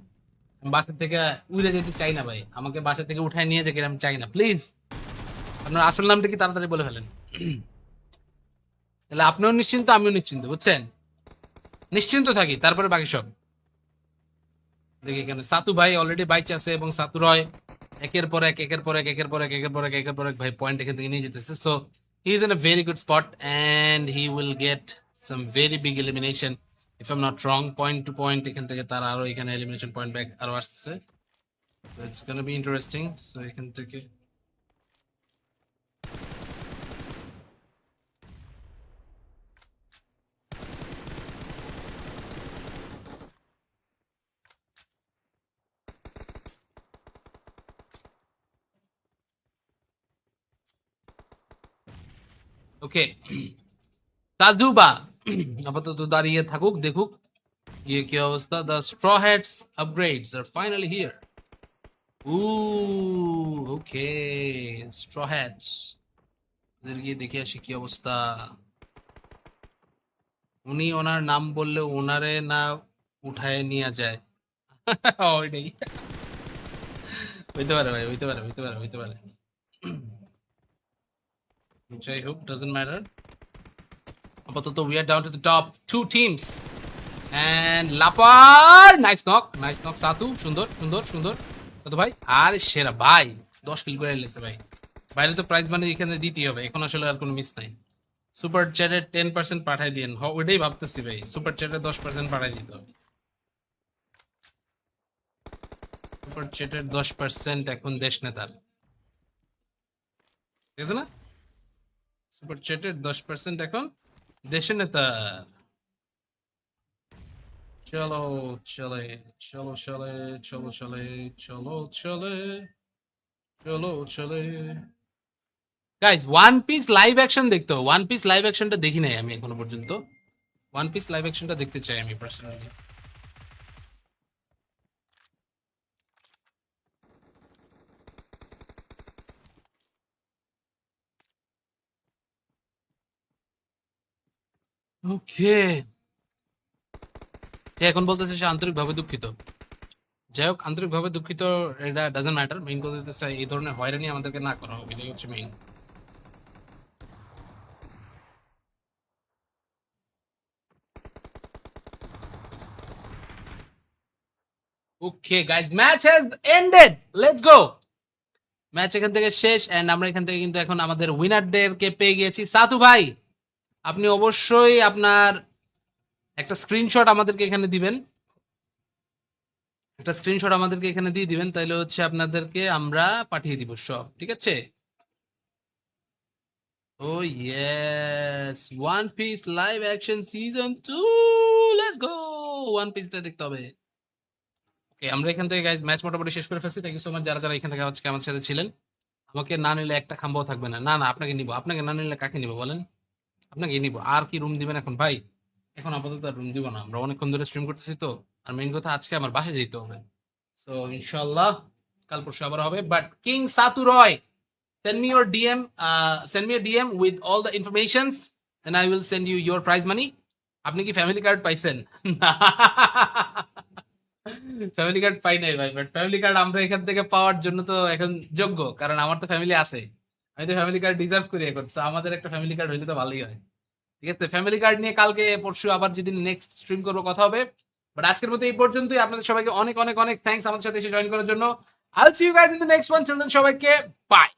বাসা থেকে উড়ে যেতে চাই না ভাই, আমাকে বাসা থেকে উঠায় নিয়ে যেতে আমি চাই না, প্লিজ। আপনার আসল নামটা কি তাড়াতাড়ি বলে ফেলেন। তাহলে আপনিও নিশ্চিন্ত, আমিও নিশ্চিন্ত, বুঝছেন? নিশ্চিন্ত থাকি, তারপরে বাকি সব দেখি। এখানে সাতু ভাই অলরেডি বাইচ আছে এবং সাতু রয় একের পর এক একের পর এক একের পর এক একের পর এক একের পর এক ভাই পয়েন্ট এখান থেকে নিয়ে যেতেছে। So he is in a very good spot and he will get some very big elimination if I am not wrong. Point to point এখান থেকে তার আরো এখানে এলিমিনেশন পয়েন্ট ব্যাক আরো আসতেছে। It's gonna be interesting. So এখান থেকে ওকে তাজুবা আপাতত দাঁড়িয়ে থাকুক, দেখুক ये क्या अवस्था। The straw hats upgrades are finally here. Ooh, okay, straw hats इधर গিয়ে দেখে আসি কি অবস্থা। উনি ওনার নাম বললে ওনারে না উঠায় নিয়ে যায়। ওইটাই হইতে পারে ভাই, হইতে পারে, হইতে পারে, হইতে পারে। যাই হোক, doesn't matter. আপাতত we are down to the top 2 teams. And লাপার nice knock, nice knock Satu, সুন্দর সুন্দর সুন্দর সাতু ভাই। আর সেরা ভাই 10 কিল করে লেছে ভাই। বাইরে তো প্রাইজ মানি এখানে দিতেই হবে, এখন আসলে আর কোনো মিস নাই। সুপার চ্যাটে 10% পাঠাই দিন। ওইটাই ভাবতেছি ভাই, সুপার চ্যাটে 10% পাঠাই দিতে হবে। সুপার চ্যাটের 10% এখন দেশ নেতার, ঠিক আছে না? সুপার চ্যাটের 10% এখন দেশের নেতার। চলো চলে, চলো চলে, চলো চলে, চলো চলে, চলো চলে। Guys one piece live action দেখতে হবে। ওয়ান পিস লাইভ অ্যাকশনটা দেখি নাই আমি এখনো পর্যন্ত। ওয়ান পিস লাইভ অ্যাকশনটা দেখতে চাই আমি পার্সোনালি। ওকে, এখন বলতেছে সে আন্তরিকভাবে দুঃখিত। যাই হোক, আন্তরিকভাবে দুঃখিত, এটা ডাজন্ট ম্যাটার। মেইন কথা হচ্ছে এই ধরনের হয়রানি আমাদেরকে না করা হবে, এটাই হচ্ছে main. Okay guys, match has ended, let's go. Match এখান থেকে শেষ এন্ড আমরা এখান থেকে কিন্তু এখন আমাদের উইনারদেরকে পেয়ে গিয়েছি। সাতু ভাই, আপনি অবশ্যই আপনার একটা স্ক্রিনশট আমাদেরকে এখানে দিবেন, একটা স্ক্রিনশট আমাদেরকে এখানে দিয়ে দিবেন, তাইলে হচ্ছে আপনাদেরকে আমরা পাঠিয়ে দিব সব, ঠিক আছে? Oh yes, one piece live action season 2, let's go. One পিসটা দেখতে হবে। ওকে, আমরা এখান থেকে গাইজ ম্যাচ মোটামুটি শেষ করে ফেলছি। থ্যাংক ইউ সো মাচ যারা যারা এখান থেকে আজকে আমাদের সাথে ছিলেন। আমাকে না নিলে একটা খাম্বাও থাকবে না। না না, আপনাকে নিব। আপনাকে না নিলে কাকে নিব বলেন? আপনাকে নিব। আর কি রুম দিবেন এখন ভাই? এখন আপাতত আর রুম দিব না, আমরা অনেকক্ষণ ধরে স্ট্রিম করতেছি তো। আর মেইন কথা আজকে আমার বাসায় যেতে হবে। সো ইনশাআল্লাহ কাল পরশু আবার হবে। But king Satu Roy, send me your DM, send me a DM with all the informations, and I will send you your prize money. আপনি কি ফ্যামিলি কার্ড পাইছেন? ফ্যামিলি কার্ড পাই নাই ভাই, বাট ফ্যামিলি কার্ড আমরা এখান থেকে পাওয়ার জন্য তো এখন যোগ্য, কারণ আমার তো ফ্যামিলি আছে। আমি তো ফ্যামিলি কার্ড ডিজার্ভ করি এখন। So আমাদের একটা ফ্যামিলি কার্ড হইলে তো ভালোই হয়, ঠিক আছে? ফ্যামিলি কার্ড নিয়ে কালকে পরশু আবার যেদিন নেক্সট স্ট্রিম করবো কথা হবে। বাট আজকের মতো এই পর্যন্তই। আপনাদের সবাইকে অনেক অনেক অনেক থ্যাঙ্কস আমাদের সাথে এসে জয়েন করার জন্য। I'll see you guys in the next one. Till then, সবাইকে bye.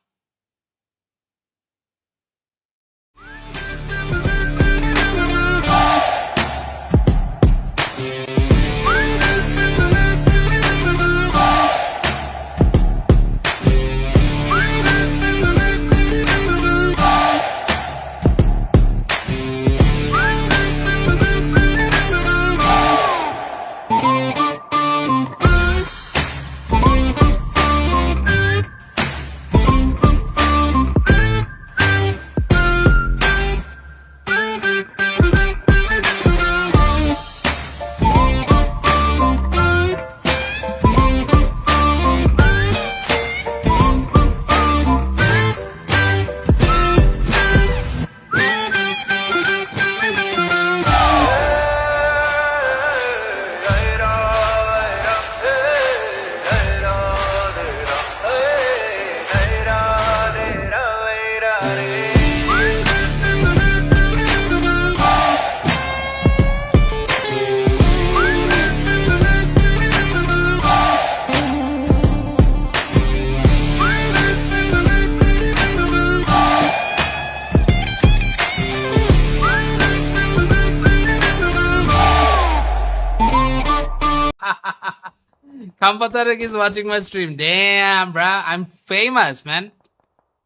Kampatarek is watching my stream. Damn, bruh. I'm famous, man.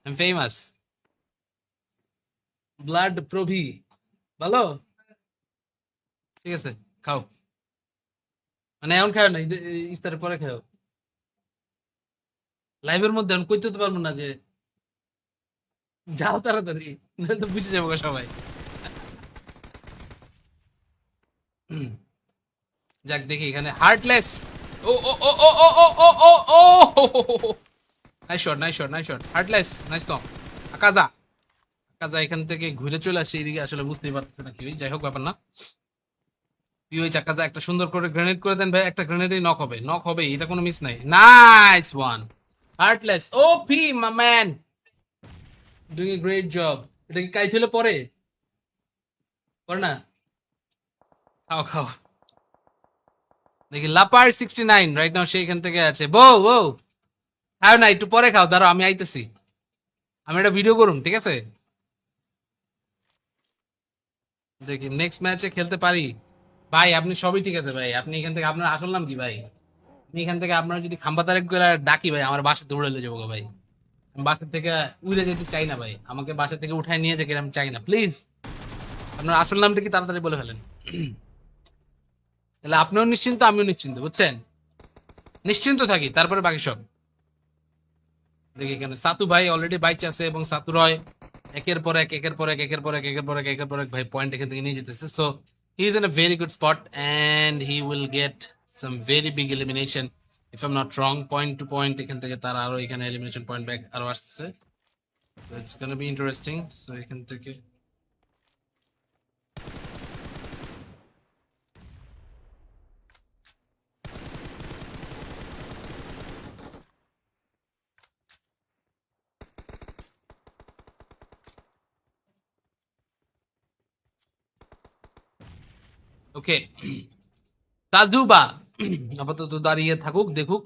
I'm famous. Blood Probhi. ভালো? ঠিক আছে, খাও। মানে এখন খাও না, ইফতারের পরে খাও। লাইভের মধ্যে এখন কইতে তো পারবো না যে যাও তাড়াতাড়ি, নাহলে তো বুঝে যাবো গো সবাই। যাক দেখি এখানে হার্টলেস। ও ও ও ও ও ও ও ও ও nice shot, nice shot, nice shot. Heartless, nice তো। আকাজা, আকাজা এখান থেকে ঘুরে চলে আসছে এইদিকে, আসলে বুঝতেই পারতেছে না কি, যাই হোক ব্যাপার না। পিওইচ আকাজা একটা সুন্দর করে গ্রেনেড করে দেন ভাই, একটা গ্রেনেডই নক হবে, নক হবে, এটা কোনো মিস নাই। Nice one. Heartless OP my man, doing a great job. এটা কি কাইট হলে পরে পরে না? খাও খাও। দেখি লাপার 69 রাইট নাও, সে এখান থেকে আছে। বউ বউ খাও না, একটু পরে খাও, দাঁড়াও আমি আইতেছি, আমি একটা ভিডিও করুন, ঠিক আছে? দেখি নেক্সট ম্যাচে খেলতে পারি। ভাই আপনি সবই ঠিক আছে ভাই, আপনি এখান থেকে, আপনার আসল নাম কি ভাই? আমি এখান থেকে আপনার যদি খাম্বা তারেক গুলা ডাকি ভাই, আমার বাসা দৌড়ালে যাবো গো ভাই। আমি বাসা থেকে উড়ে যেতে চাই না ভাই, আমাকে বাসা থেকে উঠায় নিয়ে যাকে আমি চাই না, প্লিজ। আপনার আসল নামটা কি তাড়াতাড়ি বলে ফেলেন। তাহলে আপনিও নিশ্চিন্ত, আমিও নিশ্চিন্ত, বুঝছেন? নিশ্চিন্ত থাকি, তারপরে বাকি সব দেখি। এখানে সাতু ভাই অলরেডি বাইচে আছে, এবং সাতু রয় একের পর এক, একের পর এক, একের পর এক, একের পর এক, একের পর এক ভাই পয়েন্ট এখান থেকে নিয়ে যেতেছে। So he is in a very good spot and he will get some very big elimination if I am not wrong. Point to point এখান থেকে তার আরো এখানে এলিমিনেশন পয়েন্ট ব্যাক আরো আসতেছে। So it's gonna be interesting. So এখান থেকে ওকে তাজুবা আপাতত দাঁড়িয়ে থাকুক, দেখুক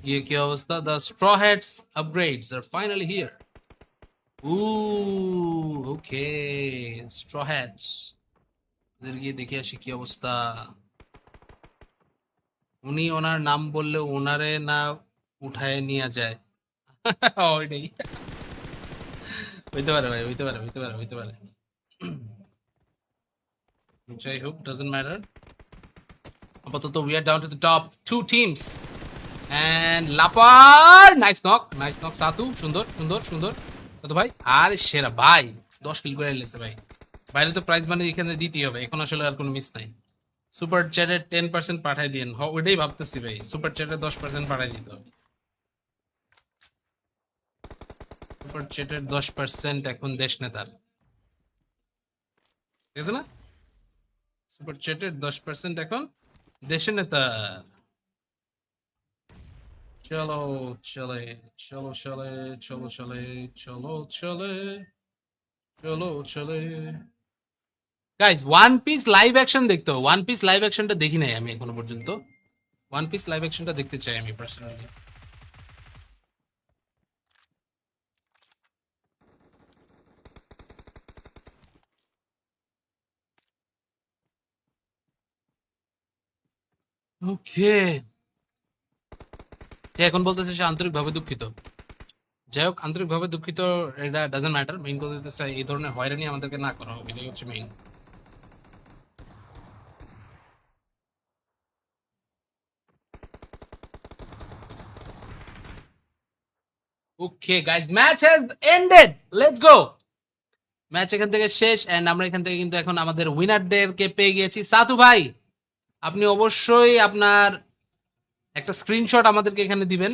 ये क्या अवस्था। The straw hats upgrades are finally here. Ooh, okay, straw hats ওদের গিয়ে দেখে আসি কি অবস্থা। উনি ওনার নাম বললে ওনারে না উঠায় নিয়ে যায়। ওইটাই হইতে পারে ভাই, হইতে পারে, হইতে পারে, হইতে পারে। যাই হোক, ডাজন্ট ম্যাটার। আপাতত we are down to the top two teams and লাপার nice knock, nice knock Satu, সুন্দর সুন্দর সুন্দর সাতু ভাই। আর সেরা ভাই 10 কিল করে লেছে ভাই। বাইরে তো প্রাইজ মানে এখানে দিতেই হবে, এখন আসলে আর কোনো মিস নাই। সুপার চ্যাটে 10% পাঠাই দিন, ওইটাই ভাবতেছি ভাই, সুপার চ্যাটে 10% পাঠাই দিতে হবে। সুপার চ্যাটের 10% এখন দেশ নেতার, ঠিক আছে না? সুপার চ্যাটের 10% এখন দেশের নেতার। চলো চলে, চলো চলে, চলো চলে, চলো চলে, চলো চলে। Guys one piece live action দেখতে হবে, ওয়ান পিস লাইভ অ্যাকশনটা দেখি নাই আমি এখনো পর্যন্ত। ওয়ান পিস লাইভ অ্যাকশনটা দেখতে চাই আমি পার্সোনালি। ওকে, এখন বলতেছে সে আন্তরিকভাবে দুঃখিত। যাই হোক, আন্তরিকভাবে দুঃখিত, এটা ডাজন্ট ম্যাটার। মেইন কথা হচ্ছে এই ধরনের হয়রানি আমাদেরকে না করা হবে, এটাই হচ্ছে main. Okay guys, match has ended, let's go. Match এখান থেকে শেষ, এন্ড আমরা এখান থেকে কিন্তু এখন আমাদের উইনারদেরকে পেয়ে গিয়েছি। সাতু ভাই আপনি অবশ্যই আপনার একটা স্ক্রিনশট আমাদেরকে এখানে দিবেন,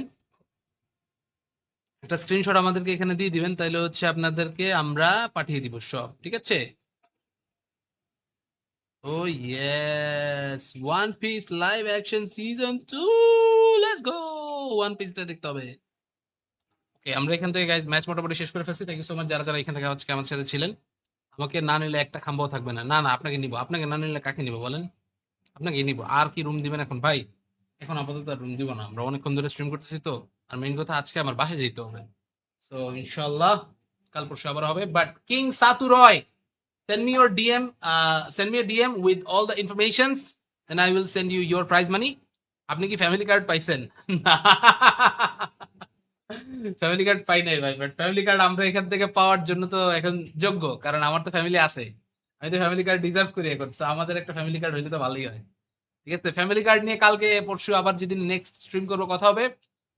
একটা স্ক্রিনশট আমাদেরকে এখানে দিয়ে দিবেন, তাহলে হচ্ছে আপনাদেরকে আমরা পাঠিয়ে দিব সব, ঠিক আছে? Oh yes, one piece live action season 2, let's go. One পিসটা দেখতে হবে। ওকে, আমরা এখান থেকে গাইজ ম্যাচ মোটামুটি শেষ করে ফেলছি। থ্যাংক ইউ সো মাচ যারা যারা এখান থেকে আজকে আমাদের সাথে ছিলেন। আমাকে না নিলে একটা খাম্বাও থাকবে না। না না, আপনাকে নিব, আপনাকে না নিলে কাকে নিব বলেন? আপনাকে নিব। আর কি রুম দিবেন এখন ভাই? এখন আপাতত আর রুম দিব না, আমরা অনেকক্ষণ ধরে স্ট্রিম করতেছি তো। আর মেইন কথা আজকে আমার বাসায় যেতে হবে। সো ইনশাআল্লাহ কাল পরশু আবার হবে। But king Satu Roy, send me your DM, send me a DM with all the informations and I will send you your prize money. আপনি কি ফ্যামিলি কার্ড পাইছেন? ফ্যামিলি কার্ড পাই নাই ভাই, বাট ফ্যামিলি কার্ড আমরা এখান থেকে পাওয়ার জন্য তো এখন যোগ্য, কারণ আমার তো ফ্যামিলি আছে। আমি তো ফ্যামিলি কার্ড ডিজার্ভ করি এখন, so আমাদের একটা ফ্যামিলি কার্ড হইলে তো ভালোই হয়। ঠিক আছে, ফ্যামিলি কার্ড নিয়ে কালকে পরশু আবার যেদিন নেক্সট স্ট্রিম করবো কথা হবে।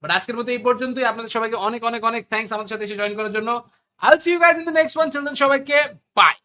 বাট আজকের মতো এই পর্যন্তই। আপনাদের সবাইকে অনেক অনেক অনেক থ্যাঙ্কস আমাদের সাথে এসে জয়েন করার জন্য। I'll see you guys in the next one. Till then সবাইকে bye.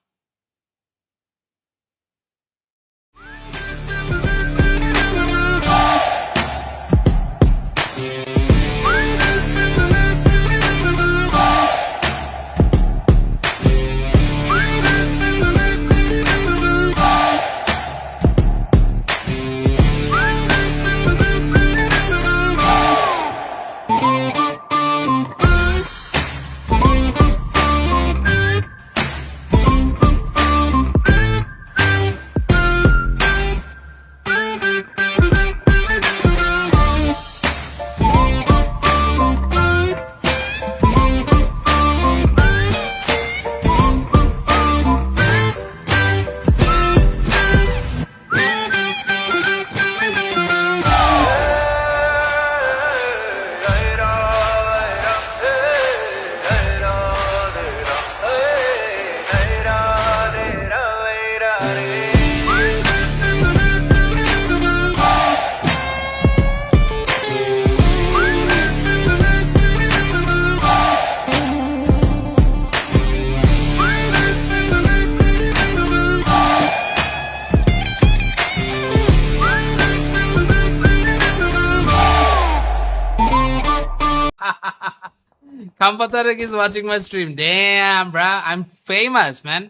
Kampatarek is watching my stream. Damn, bruh. I'm famous, man.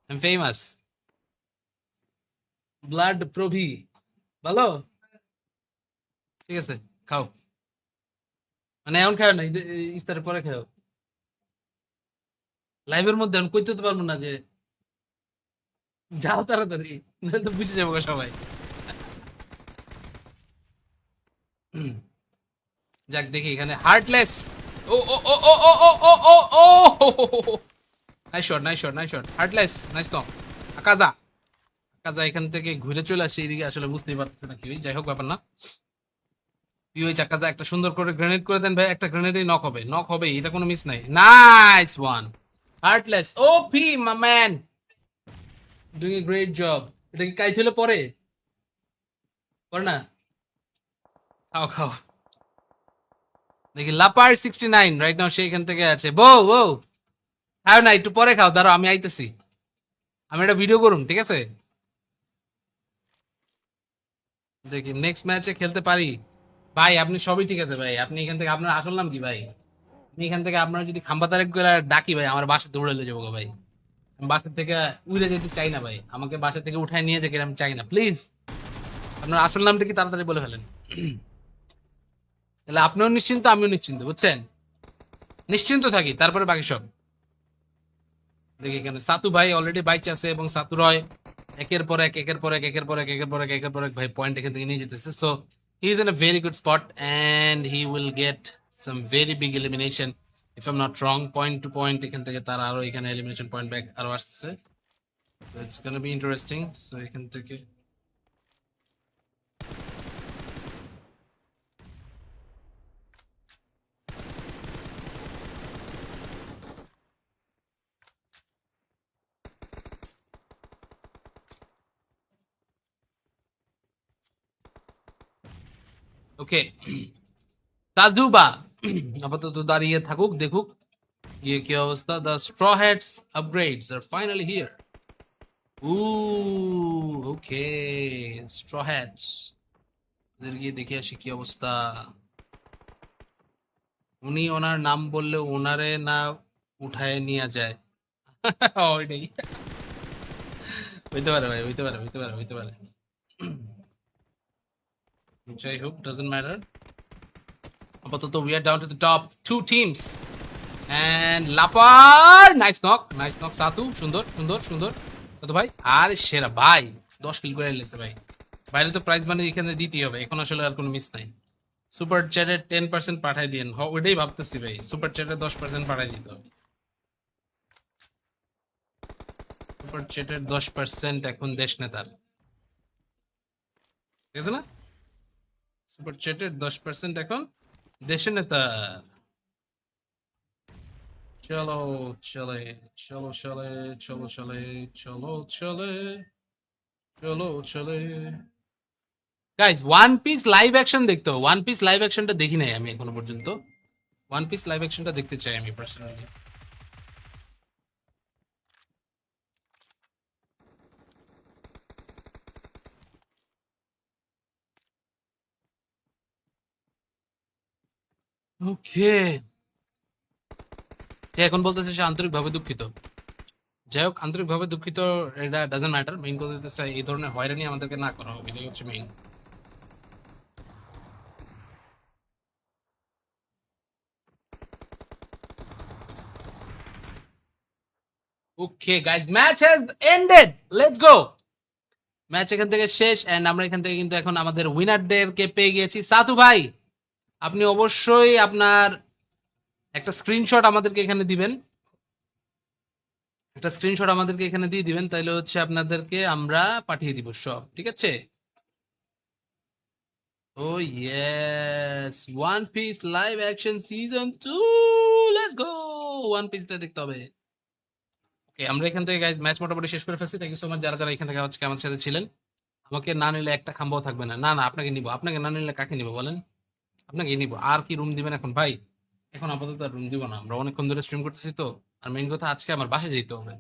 I'm famous. Blood প্রভি ভালো, ঠিক আছে, খাও। মানে এখন খাও না, ইফতারের পরে খাও। লাইভের মধ্যে এখন কইতে তো পারবো না যে যাও তাড়াতাড়ি, নাহলে তো বুঝে যাবো গো সবাই। হুম, যাক দেখি এখানে হার্টলেস। ও ও ও ও ও ও ও ও ও, nice shot, nice shot, nice shot. Heartless, nice তো। আকাজা, আকাজা এখান থেকে ঘুরে চলে আসছে এইদিকে, আসলে বুঝতেই পারতেছে না কি, যাই হোক ব্যাপার না। ওই চাকাজা একটা সুন্দর করে গ্রেনেড করে দেন ভাই, একটা গ্রেনেডই নক হবে, নক হবে, এটা কোনো মিস নাই। Nice one, heartless. OP my man, doing a great job. এটা কি কাইট হলে পরে পরে না? খাও খাও। দেখি লাপার 69 রাইট নাও সে এখান থেকে আছে। বউ বউ খাও না, একটু পরে খাও, দাঁড়াও আমি আইতেছি। আমি একটা ভিডিও করুন, ঠিক আছে? দেখি নেক্সট ম্যাচে খেলতে পারি। ভাই আপনি সবই ঠিক আছে ভাই, আপনি এখান থেকে, আপনার আসল নাম কি ভাই? আমি এখান থেকে আপনার যদি খাম্বা তারেক গুলা ডাকি ভাই, আমার বাসা দৌড়ালে যাবো গো ভাই। আমি বাসা থেকে উড়ে যেতে চাই না ভাই, আমাকে বাসা থেকে উঠায় নিয়ে যাকে আমি চাই না, প্লিজ। আপনার আসল নামটা কি তাড়াতাড়ি বলে ফেলেন। তাহলে আপনিও নিশ্চিন্ত, আমিও নিশ্চিন্ত, বুঝছেন? নিশ্চিন্ত থাকি, তারপরে বাকি সব দেখি। এখানে সাতু ভাই অলরেডি বাইচ আছে, এবং সাতু রয় একের পর এক, একের পর এক, একের পর এক, একের পর এক, একের পর এক ভাই পয়েন্ট এখান থেকে নিয়ে যেতেছে। So he is in a very good spot and he will get some very big elimination if I am not wrong. Point to point এখান থেকে তার আরো এখানে এলিমিনেশন পয়েন্ট ব্যাক আরো আসতেছে। It's gonna be interesting. So এখান থেকে ওকে, তাজুবা আপাতত দাঁড়িয়ে থাকুক, দেখুক ये क्या अवस्था। The straw hats upgrades are finally here. Ooh, okay, straw hats এদের গিয়ে দেখে আসি কি অবস্থা। উনি ওনার নাম বললে ওনারে না উঠায় নিয়ে যায়। ওইটাই হইতে পারে ভাই, হইতে পারে, হইতে পারে, হইতে পারে। যাই হোক, ডাজন্ট ম্যাটার। আপাতত we are down to the top two teams and লাপার nice knock, nice knock Satu, সুন্দর সুন্দর সুন্দর সাতু ভাই। আর সেরা ভাই 10 কিল করে লেছে ভাই। বাইরে তো প্রাইজ মানে এখানে দিতেই হবে, এখন আসলে আর কোনো মিস নাই। সুপার চ্যাটে 10% পাঠাই দিন, ওইটাই ভাবতেছি ভাই, সুপার চ্যাটে 10% পাঠাই দিতে হবে। সুপার চ্যাটের 10% এখন দেশ নেতার, ঠিক আছে না? সুপার চ্যাটের 10% এখন দেশে নেতা। চলো চলে, চলো চলে, চলো চলে, চলো চলে, চলো চলে। Guys one piece live action দেখতো, ওয়ান পিস লাইভ অ্যাকশনটা দেখি নাই আমি এখনো পর্যন্ত। ওয়ান পিস লাইভ অ্যাকশনটা দেখতে চাই আমি পার্সোনালি। ওকে, এখন বলতেছে সে আন্তরিকভাবে দুঃখিত। যাই হোক, আন্তরিকভাবে দুঃখিত, এটা ডাজন্ট ম্যাটার। মেইন কথা হচ্ছে এই ধরনের হয়রানি আমাদেরকে না করা হবে, এটাই হচ্ছে main. Okay guys, match has ended, let's go. Match এখান থেকে শেষ এন্ড আমরা এখান থেকে কিন্তু এখন আমাদের উইনারদেরকে পেয়ে গিয়েছি। সাতু ভাই, আপনি অবশ্যই আপনার একটা স্ক্রিনশট আমাদেরকে এখানে দিবেন, একটা স্ক্রিনশট আমাদেরকে এখানে দিয়ে দিবেন, তাহলে হচ্ছে আপনাদেরকে আমরা পাঠিয়ে দিব সব, ঠিক আছে? Oh yes, one piece live action season 2, let's go. One পিসটা দেখতে হবে। ওকে, আমরা এখান থেকে গাইজ ম্যাচ মোটামুটি শেষ করে ফেলছি। থ্যাংক ইউ সো মাচ যারা যারা এখান থেকে হচ্ছে আমাদের সাথে ছিলেন। আমাকে না নিলে একটা খাম্বাও থাকবে না। না না, আপনাকে নিব। আপনাকে না নিলে কাকে নিব বলেন? আপনাকে নিব। আর কি রুম দিবেন এখন ভাই? এখন আপাতত আর রুম দিব না, আমরা অনেকক্ষণ ধরে স্ট্রিম করতেছি তো। আর মেইন কথা, আজকে আমার বাসায় যেতে হবে।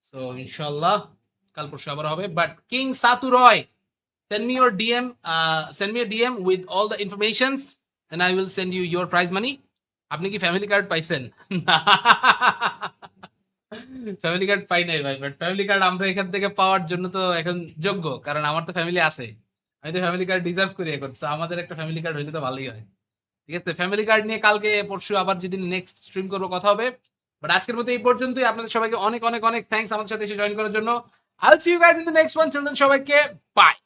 সো ইনশাল্লাহ কাল পরশু আবার হবে। But king Satu Roy, send me your DM, send me a DM with all the informations, and I will send you your prize money. আপনি কি ফ্যামিলি কার্ড পাইছেন? ফ্যামিলি কার্ড পাই নাই ভাই, বাট ফ্যামিলি কার্ড আমরা এখান থেকে পাওয়ার জন্য তো এখন যোগ্য, কারণ আমার তো ফ্যামিলি আছে। আমি তো ফ্যামিলি কার্ড ডিজার্ভ করি এখন। So আমাদের একটা ফ্যামিলি কার্ড হইলে তো ভালোই হয়। ঠিক আছে, ফ্যামিলি কার্ড নিয়ে কালকে পরশু আবার যেদিন নেক্সট স্ট্রিম করবো কথা হবে। বাট আজকের মতো এই পর্যন্তই। আপনাদের সবাইকে অনেক অনেক অনেক থ্যাঙ্কস আমাদের সাথে এসে জয়েন করার জন্য। I'll see you guys in the next one. Till then, সবাইকে bye.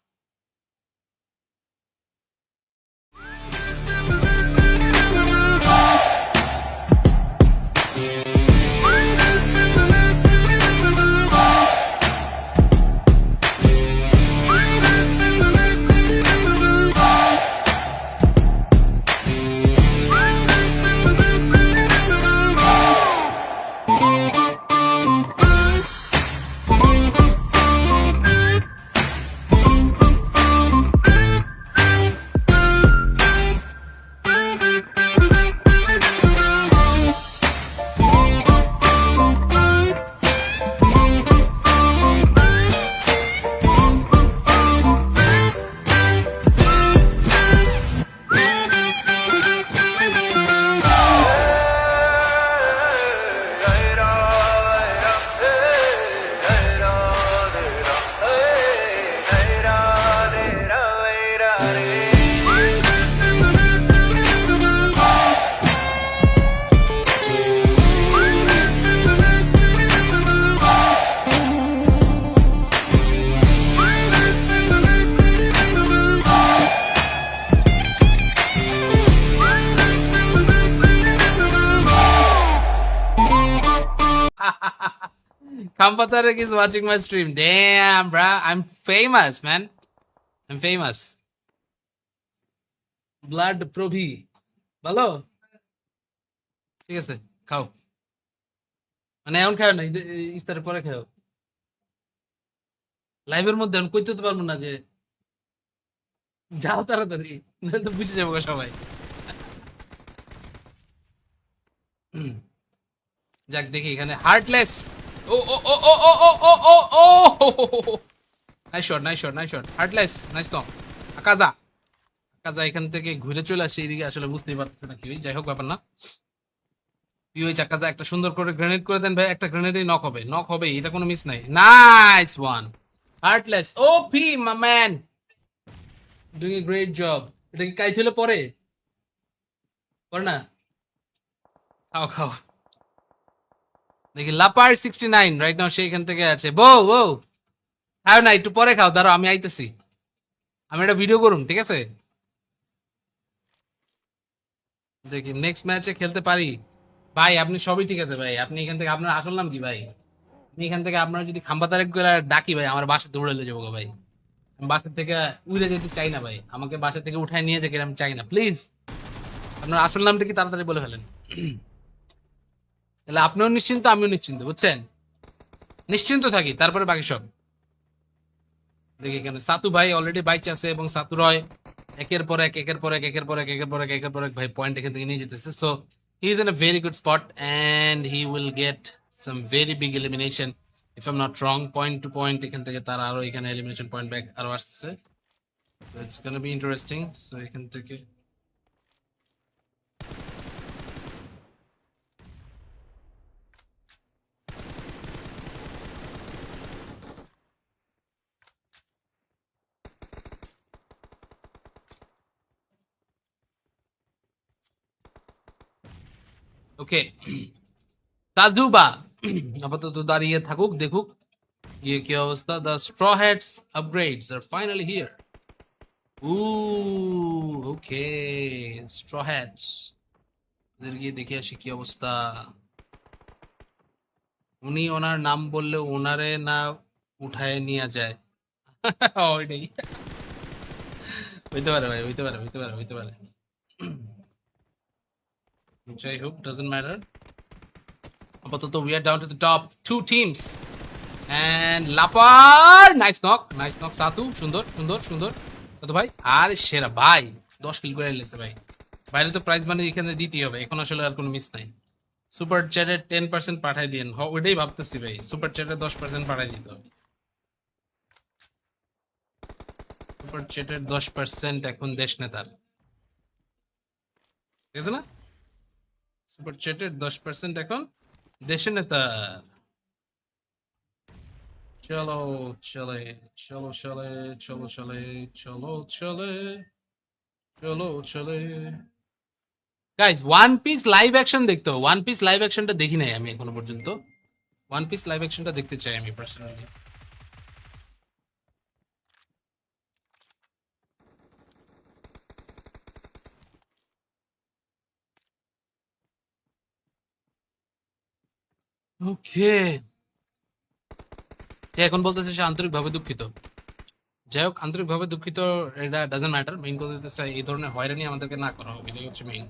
Kampatarek is watching my stream. Damn, bruh. I'm famous, man. I'm famous. Blood Probhi. ভালো? ঠিক আছে, খাও। মানে এখন খাও না, ইফতারের পরে খাও। লাইভের মধ্যে আমি কইতে তো পারবো না যে যাও তাড়াতাড়ি, নাহলে তো বুঝে যাবো সবাই। যাক দেখি এখানে হার্টলেস। ও ও ও ও ও ও ও ও ও, nice shot, nice shot, nice shot. Heartless, nice তো। আকাজা, আকাজা এখান থেকে ঘুরে চলে আসছে এইদিকে, আসলে বুঝতেই পারতেছে না কি হই। যাই হোক, ব্যাপার না। কি হয়েছে আকাজা? একটা সুন্দর করে গ্রেনেড করে দেন ভাই, একটা গ্রেনেডই নক হবে, নক হবে, এটা কোনো মিস নাই। Nice one. Heartless OP my man, doing a great job. এটা কি কাইট হলে পরে পরে না? খাও খাও। দেখি লাপার 69 রাইট নাও, সে এখান থেকে আছে। বউ বউ খাও না, একটু পরে খাও, দাঁড়াও আমি আইতেছি। আমি একটা ভিডিও করুন, ঠিক আছে? দেখি নেক্সট ম্যাচে খেলতে পারি। ভাই আপনি সবই ঠিক আছে ভাই, আপনি এখান থেকে, আপনার আসল নাম কি ভাই? আমি এখান থেকে আপনার যদি খাম্বা তারেক ডাকি ভাই, আমার বাসা দৌড়ালে যাবো গো ভাই। বাসা থেকে উড়ে যেতে চাই না ভাই, আমাকে বাসা থেকে উঠায় নিয়ে যেতে আমি চাই না, প্লিজ। আপনার আসল নামটা কি তাড়াতাড়ি বলে ফেলেন। তাহলে আপনিও নিশ্চিন্ত, আমিও নিশ্চিন্ত, বুঝছেন? নিশ্চিন্ত থাকি, তারপরে বাকি সব দেখি। এখানে সাতু ভাই অলরেডি বাইচ আছে এবং সাতু রয় একের পর এক একের পর এক একের পর এক একের পর এক একের পর এক ভাই পয়েন্ট এখান থেকে নিয়ে যেতেছে। So he is in a very good spot and he will get some very big elimination if I am not wrong. Point to point এখান থেকে তার আরো এখানে এলিমিনেশন পয়েন্ট ব্যাক আরো আসতেছে। It's gonna be interesting. So এখান থেকে ওকে তাজুবা আপাতত দাঁড়িয়ে থাকুক, দেখুক ये क्या अवस्था। The straw hats upgrades are finally here. Ooh, okay, straw hats. इधर ये देखिए আসি কি অবস্থা। উনি ওনার নাম বললে ওনারে না উঠায় নিয়ে যায়। ওইটাই হইতে পারে ভাই, হইতে পারে, হইতে পারে, হইতে পারে। যাই হোক, doesn't matter. আপাতত we are down to the top 2 teams. And লাপার নাইস নক সাতু, সুন্দর সুন্দর সুন্দর সাতু ভাই। আর সেরা ভাই 10 কিল করে এলেছে ভাই। বাইরে তো প্রাইজ মানি এখানে দিতেই হবে, এখন আসলে আর কোনো মিস নাই। সুপার চ্যাটে 10% পাঠাই দিন। ওইটাই ভাবতেছি ভাই, সুপার চ্যাটে 10% পাঠাই দিতে হবে। সুপার চ্যাটের 10% এখন দেশ নেতার, ঠিক আছে না? সুপার চ্যাটের 10% এখন দেশ নেতার। চলো চলে চলো চলে চলো চলে চলো চলে চলো চলে। Guys one piece live action দেখতে হবে। ওয়ান পিস লাইভ অ্যাকশনটা দেখি নাই আমি এখনো পর্যন্ত। ওয়ান পিস লাইভ অ্যাকশনটা দেখতে চাই আমি পার্সোনালি। ওকে, এখন বলতেছে সে আন্তরিকভাবে দুঃখিত। যাই হোক, আন্তরিকভাবে দুঃখিত এটা ডাজন্ট ম্যাটার। মেইন কথা হচ্ছে এই ধরনের হয়রানি আমাদেরকে না করা হবে, এটাই হচ্ছে main.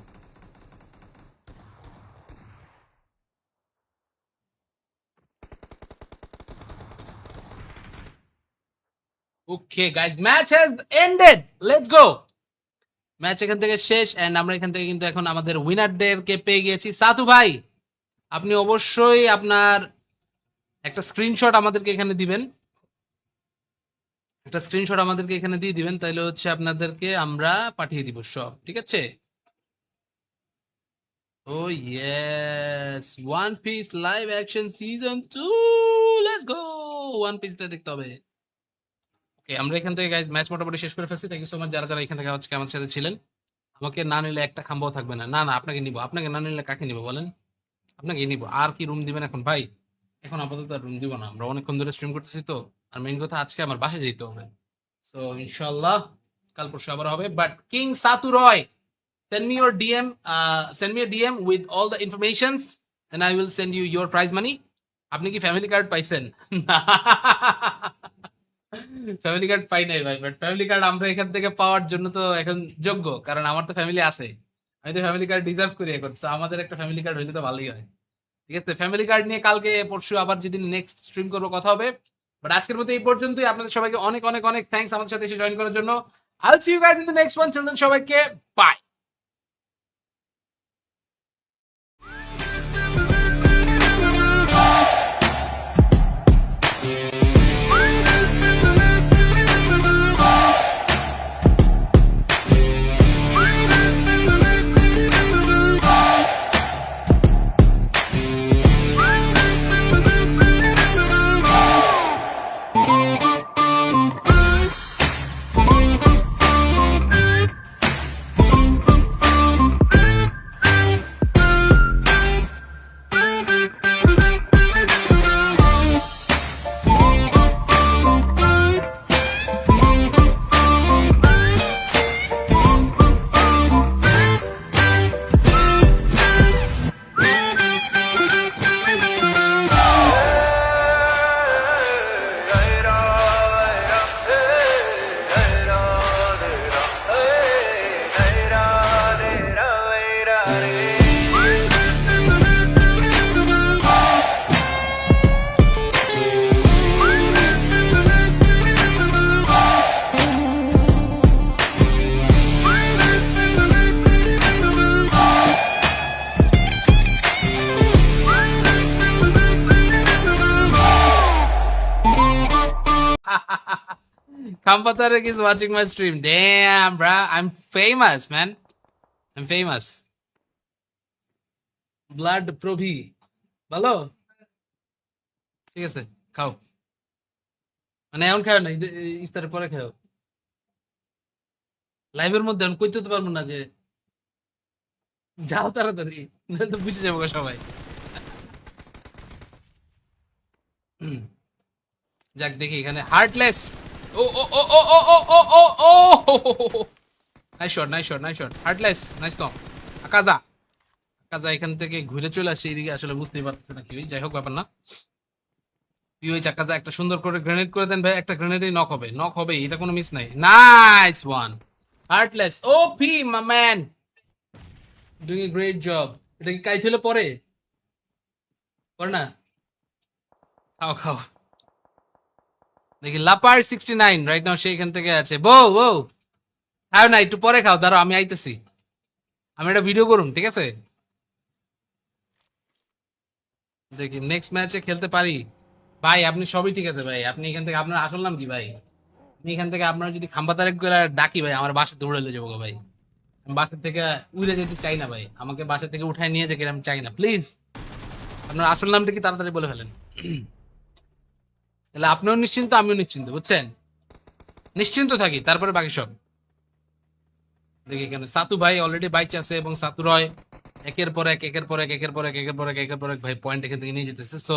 Okay guys, match has ended, let's go. Match এখান থেকে শেষ এন্ড আমরা এখান থেকে কিন্তু এখন আমাদের উইনারদেরকে পেয়ে গিয়েছি। সাতু ভাই, আপনি অবশ্যই আপনার একটা স্ক্রিনশট আমাদেরকে এখানে দিবেন, একটা স্ক্রিনশট আমাদেরকে এখানে দিয়ে দিবেন, তাহলে হচ্ছে আপনাদেরকে আমরা পাঠিয়ে দিব সব, ঠিক আছে? Oh yes, one piece live action season 2, let's go. One পিসটা দেখতে হবে। ওকে, আমরা এখান থেকে গাইজ ম্যাচ মোটামুটি শেষ করে ফেলছি। থ্যাংক ইউ সো মাচ যারা যারা এখান থেকে আজকে আমাদের সাথে ছিলেন। আমাকে না নিলে একটা খাম্বাও থাকবে না। না না, আপনাকে নিব। আপনাকে না নিলে কাকে নিব বলেন? আপনাকে নিব। আর কি রুম দিবেন এখন ভাই? এখন আপাতত আর রুম দিব না, আমরা অনেকক্ষণ ধরে স্ট্রিম করতেছি তো। আর মেইন কথা আজকে আমার বাসায় যেতে হবে। সো ইনশাআল্লাহ কাল পরশু আবার হবে। But king Satu Roy, send me your DM, send me a DM with all the informations and I will send you your prize money. আপনি কি ফ্যামিলি কার্ড পাইছেন? ফ্যামিলি কার্ড পাই নাই ভাই, বাট ফ্যামিলি কার্ড আমরা এখান থেকে পাওয়ার জন্য তো এখন যোগ্য, কারণ আমার তো ফ্যামিলি আছে। আমি তো ফ্যামিলি কার্ড ডিজার্ভ করি এখন। So আমাদের একটা ফ্যামিলি কার্ড হইলে তো ভালোই হয়, ঠিক আছে? ফ্যামিলি কার্ড নিয়ে কালকে পরশু আবার যেদিন নেক্সট স্ট্রিম করবো কথা হবে। বাট আজকের মতো এই পর্যন্তই। আপনাদের সবাইকে অনেক অনেক অনেক থ্যাঙ্কস আমাদের সাথে এসে জয়েন করার জন্য। I'll see you guys in the next one. Till then, সবাইকে bye. Kampatarek is watching my stream. Damn, bruh. I'm famous, man. I'm famous. Blood Probhi. ভালো? ঠিক আছে, খাও। মানে এখন খাও না, ইফতারের পরে খাও। লাইভের মধ্যে এখন কইতে তো পারবো না যে যাও তাড়াতাড়ি, নাহলে তো বুঝে যাবো গো সবাই। হুম, যাক দেখি এখানে হার্টলেস। ও ও ও ও ও ও ও ও ও nice shot, nice shot, nice shot. Heartless, nice তো। আকাজা, আকাজা এখান থেকে ঘুরে চলে আসছে এইদিকে, আসলে বুঝতেই পারতেছে না কি হই। যাই হোক, ব্যাপার না। কি হয়েছে আকাজা? একটা সুন্দর করে গ্রেনেড করে দেন ভাই, একটা গ্রেনেডই নক হবে, নক হবে, এটা কোনো মিস নাই। Nice one. Heartless, OP my man, doing a great job. এটা কি কাইট হলে পরে পরে না? খাও খাও। দেখি লাপার 69 রাইট নাও সেইখান থেকে আছে। বউ বউ খাও না, একটু পরে খাও, দাঁড়াও আমি আইতেছি। আমি একটা ভিডিও করুন, ঠিক আছে? দেখি নেক্সট ম্যাচে খেলতে পারি। ভাই আপনি সবই ঠিক আছে ভাই, আপনি এখান থেকে, আপনার আসল নাম কি ভাই? আমি এখান থেকে আপনার যদি খাম্বা তারেক করে ডাকি ভাই, আমার বাসা দৌড়ালে যাবো গো ভাই। আমি বাসা থেকে উড়ে যেতে চাই না ভাই, আমাকে বাসা থেকে উঠায় নিয়ে যাকে আমি চাই না, প্লিজ। আপনার আসল নামটা কি তাড়াতাড়ি বলে ফেলেন। তাহলে আপনিও নিশ্চিন্ত, আমিও নিশ্চিন্ত, বুঝছেন? নিশ্চিন্ত থাকি, তারপরে বাকি সব দেখি। এখানে সাতু ভাই অলরেডি বাইচ আছে, এবং সাতু রয় একের পর এক, একের পর এক, একের পর এক, একের পর এক, একের পর এক ভাই পয়েন্ট এখান থেকে নিয়ে যেতেছে। So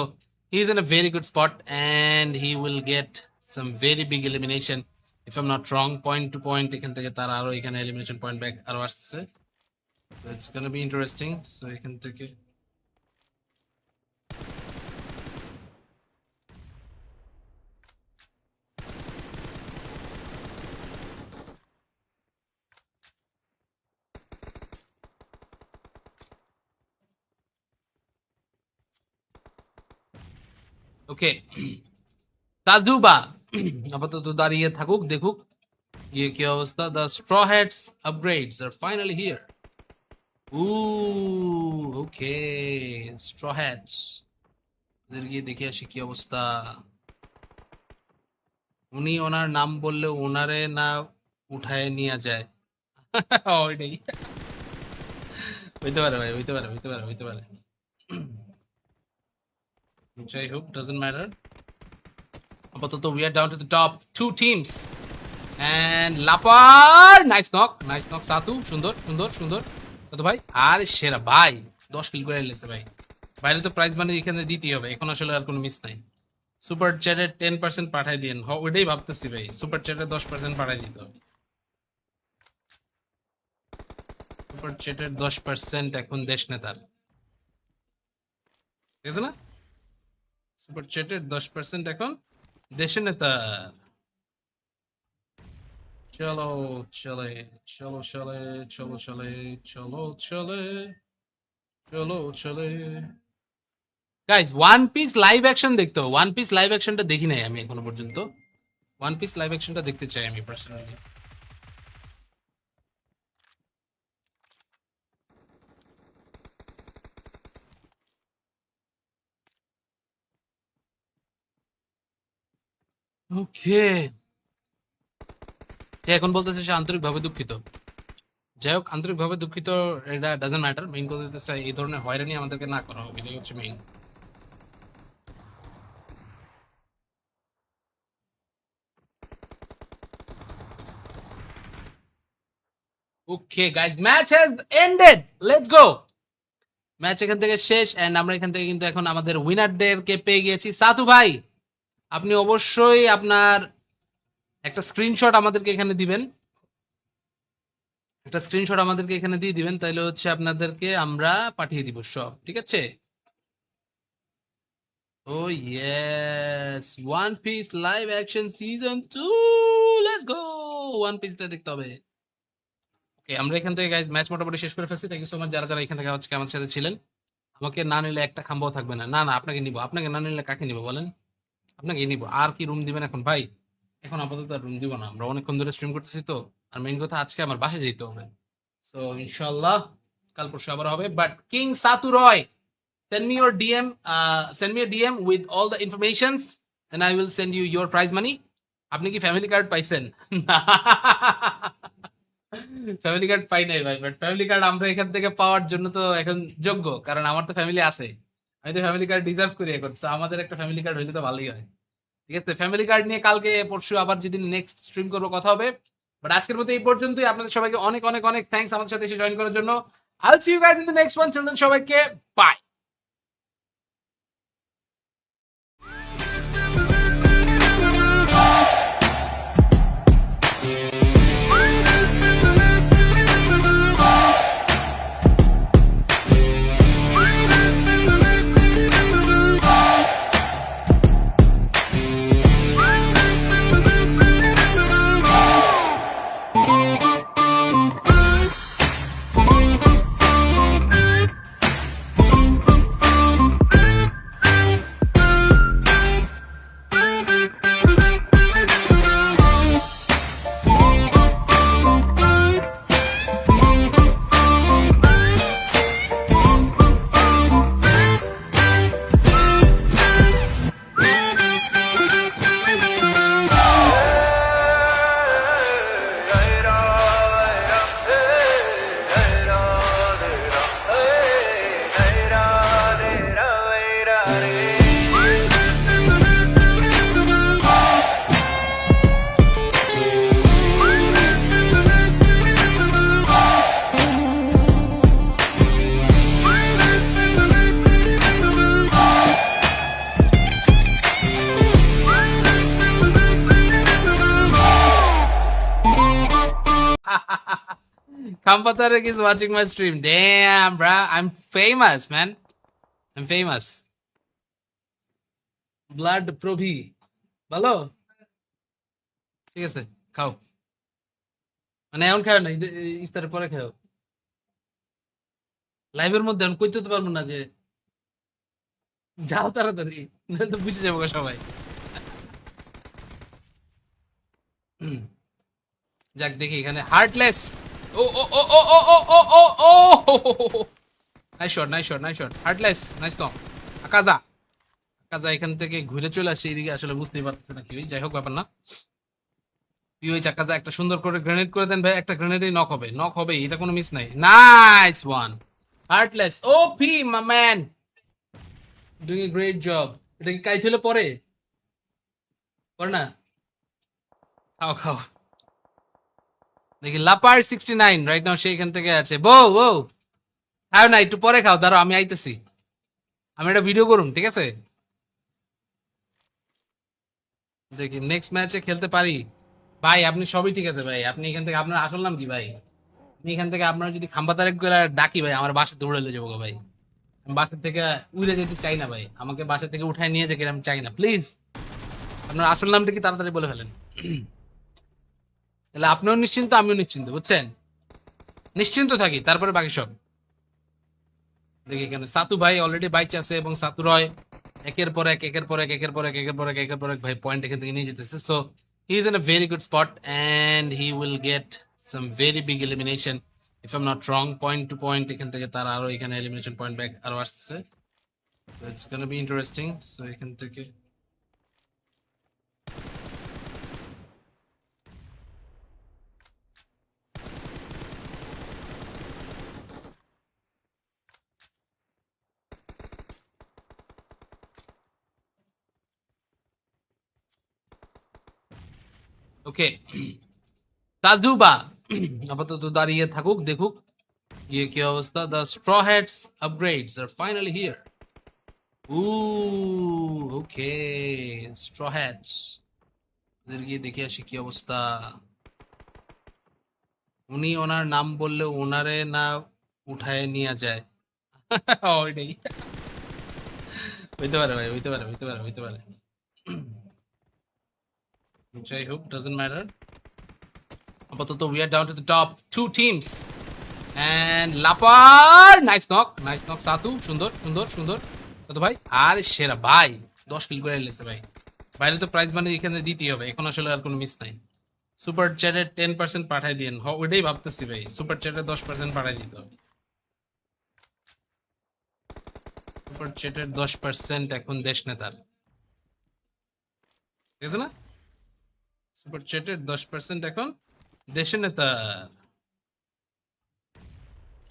he is in a very good spot and he will get some very big elimination if I am not wrong. Point to point এখান থেকে তার আরো এখানে এলিমিনেশন পয়েন্ট ব্যাক আরো আসতেছে। So it's gonna be interesting. So এখান থেকে ওকে, তাজুবা আপাতত দাঁড়িয়ে থাকুক, দেখুক ये क्या अवस्था। The straw hats upgrades are finally here. Ooh, okay, straw hats এদের গিয়ে দেখে আসি কি অবস্থা। উনি ওনার নাম বললে ওনারে না উঠায় নিয়ে যায়। ওইটাই হইতে পারে ভাই, হইতে পারে, হইতে পারে, হইতে পারে। যাই হোক, ডাজন্ট ম্যাটার। আপাতত we are down to the top two teams and লাপার nice knock, nice knock Satu, সুন্দর সুন্দর সুন্দর সাতু ভাই। আর সেরা ভাই 10 কিল করে লেছে ভাই। বাইরে তো প্রাইজ মানি এখানে দিতেই হবে, এখন আসলে আর কোনো মিস নাই। সুপার চ্যাটে 10% পাঠাই দিন, ওইটাই ভাবতেছি ভাই, সুপার চ্যাটে 10% পাঠাই দিতে হবে। সুপার চ্যাটের 10% এখন দেশ নেতার, ঠিক আছে না? সুপার চ্যাটের 10% এখন দেশের নেতার। চলো চলে, চলো চলে, চলো চলে, চলো চলে, চলো চলে। Guys one piece live action দেখতে হবে। ওয়ান পিস লাইভ অ্যাকশনটা দেখি নাই আমি এখনো পর্যন্ত। ওয়ান পিস লাইভ অ্যাকশনটা দেখতে চাই আমি পার্সোনালি। ওকে, এখন বলতেছে সে আন্তরিকভাবে দুঃখিত। যাই হোক, আন্তরিকভাবে দুঃখিত, এটা ডাজন্ট ম্যাটার। মেইন কথা হচ্ছে এই ধরনের হয়রানি আমাদেরকে না করা হবে, এটাই হচ্ছে main. Okay guys, match has ended, let's go. Match এখান থেকে শেষ, এন্ড আমরা এখান থেকে কিন্তু এখন আমাদের উইনারদেরকে পেয়ে গিয়েছি। সাতু ভাই, আপনি অবশ্যই আপনার একটা স্ক্রিনশট আমাদেরকে এখানে দিবেন, একটা স্ক্রিনশট আমাদেরকে এখানে দিয়ে দিবেন, তাহলে হচ্ছে আপনাদেরকে আমরা পাঠিয়ে দিব সব, ঠিক আছে? Oh yes, one piece live action season 2, let's go. One পিসটা দেখতে হবে। ওকে, আমরা এখান থেকে গাইজ ম্যাচ মোটামুটি শেষ করে ফেলছি। থ্যাংক ইউ সো মাচ যারা যারা এখান থেকে আজকে আমার সাথে ছিলেন। আমাকে না নিলে একটা খাম্বাও থাকবে না। না না, আপনাকে নিব। আপনাকে না নিলে কাকে নিব বলেন? আপনাকে নিব। আর কি রুম দিবেন এখন ভাই? এখন আপাতত আর রুম দিব না, আমরা অনেকক্ষণ ধরে স্ট্রিম করতেছি তো। আর মেইন কথা আজকে আমার বাসায় যেতে হবে। সো ইনশাল্লাহ কাল পরশু আবার হবে। But king Satu Roy, send me your DM, send me a DM with all the informations and I will send you your prize money. আপনি কি ফ্যামিলি কার্ড পাইছেন? না, ফ্যামিলি কার্ড পাই নাই ভাই, বাট ফ্যামিলি কার্ড আমরা এখান থেকে পাওয়ার জন্য তো এখন যোগ্য, কারণ আমার তো ফ্যামিলি আছে। আমি তো ফ্যামিলি কার্ড ডিজার্ভ করি এখন, so আমাদের একটা ফ্যামিলি কার্ড হইলে তো ভালোই হয়। ঠিক আছে, ফ্যামিলি কার্ড নিয়ে কালকে পরশু আবার যেদিন নেক্সট স্ট্রিম করবো কথা হবে। বাট আজকের মতো এই পর্যন্তই। আপনাদের সবাইকে অনেক অনেক অনেক থ্যাঙ্কস আমাদের সাথে এসে জয়েন করার জন্য। I'll see you guys in the next one. Children, সবাইকে bye. Kampatarek is watching my stream. Damn, bruh. I'm famous, man. I'm famous. Blood প্রভি ভালো, ঠিক আছে, খাও। মানে এখন খাও না, ইফতারের পরে খাও। লাইভের মধ্যে এখন কইতে তো পারবো না যে যাও তাড়াতাড়ি, নাহলে তো বুঝে যাবো গো সবাই। হুম, যাক দেখি এখানে হার্টলেস। ও ও ও ও ও ও ও ও ও, nice shot, nice shot, nice shot. Heartless, nice তো। আকাজা, আকাজা এখান থেকে ঘুরে চলে আসছে এইদিকে, আসলে বুঝতেই পারতেছে না কি হই, যাই হোক ব্যাপার না। ওই চাকাজা একটা সুন্দর করে গ্রেনেড করে দেন ভাই, একটা গ্রেনেডই নক হবে, নক হবে, এটা কোনো মিস নাই। Nice one, heartless OP my man, doing a great job. এটা কি কাইট হলে পরে পরে না? খাও খাও। দেখি লাপার 69 রাইট নাও সেইখান থেকে আছে। বউ বউ খাও না, একটু পরে খাও, দাঁড়াও আমি আইতেছি, আমি একটা ভিডিও করুন, ঠিক আছে? দেখি নেক্সট ম্যাচে খেলতে পারি। ভাই আপনি সবই ঠিক আছে ভাই, আপনি এখান থেকে, আপনার আসল নাম কি ভাই? আমি এখান থেকে আপনার যদি খাম্বা তারেক গুলা ডাকি ভাই, আমার বাসা দৌড়ালে যাবো গো ভাই। আমি বাসা থেকে উড়ে যেতে চাই না ভাই, আমাকে বাসা থেকে উঠায় নিয়ে যাকে আমি চাই না, প্লিজ। আপনার আসল নামটা কি তাড়াতাড়ি বলে ফেলেন। তাহলে আপনিও নিশ্চিন্ত, আমিও নিশ্চিন্ত, বুঝছেন? নিশ্চিন্ত থাকি, তারপরে বাকি সব দেখি। এখানে সাতু ভাই অলরেডি বাইচে আছে, এবং সাতু রয় একের পর এক, একের পর এক, একের পর এক, একের পর এক, একের পর এক ভাই পয়েন্ট এখান থেকে নিয়ে যেতেছে। So he is in a very good spot and he will get some very big elimination if I am not wrong. Point to point এখান থেকে তার আরো এখানে এলিমিনেশন পয়েন্ট ব্যাক আরো আসতেছে। It's gonna be interesting. So এখান থেকে ওকে, তাজুবা আপাতত দাঁড়িয়ে থাকুক, দেখুক ইয়ে কি অবস্থা। The straw hats upgrades are finally here. Okay, straw hats ওদের গিয়ে দেখে আসি কি অবস্থা। উনি ওনার নাম বললে ওনারে না উঠায় নিয়ে যায়। ওইটাই হইতে পারে ভাই, হইতে পারে, হইতে পারে, হইতে পারে। যাই হোক, ডাজন্ট ম্যাটার। আপাতত we are down to the top 2 teams and লাপার nice knock, nice knock Satu, সুন্দর সুন্দর সুন্দর সাতু ভাই। আর সেরা ভাই 10 কিল করে লেছে ভাই। বাইরে তো প্রাইজ মানে এখানে দিতেই হবে, এখন আসলে আর কোনো মিস নাই। সুপার চ্যাটে 10% পাঠাই দিন, ওইটাই ভাবতেছি ভাই, সুপার চ্যাটে 10% পাঠাই দিতে হবে। সুপার চ্যাটের 10% এখন দেশ নেতার, ঠিক আছে না? সুপার চ্যাটের 10% এখন দেশের নেতা।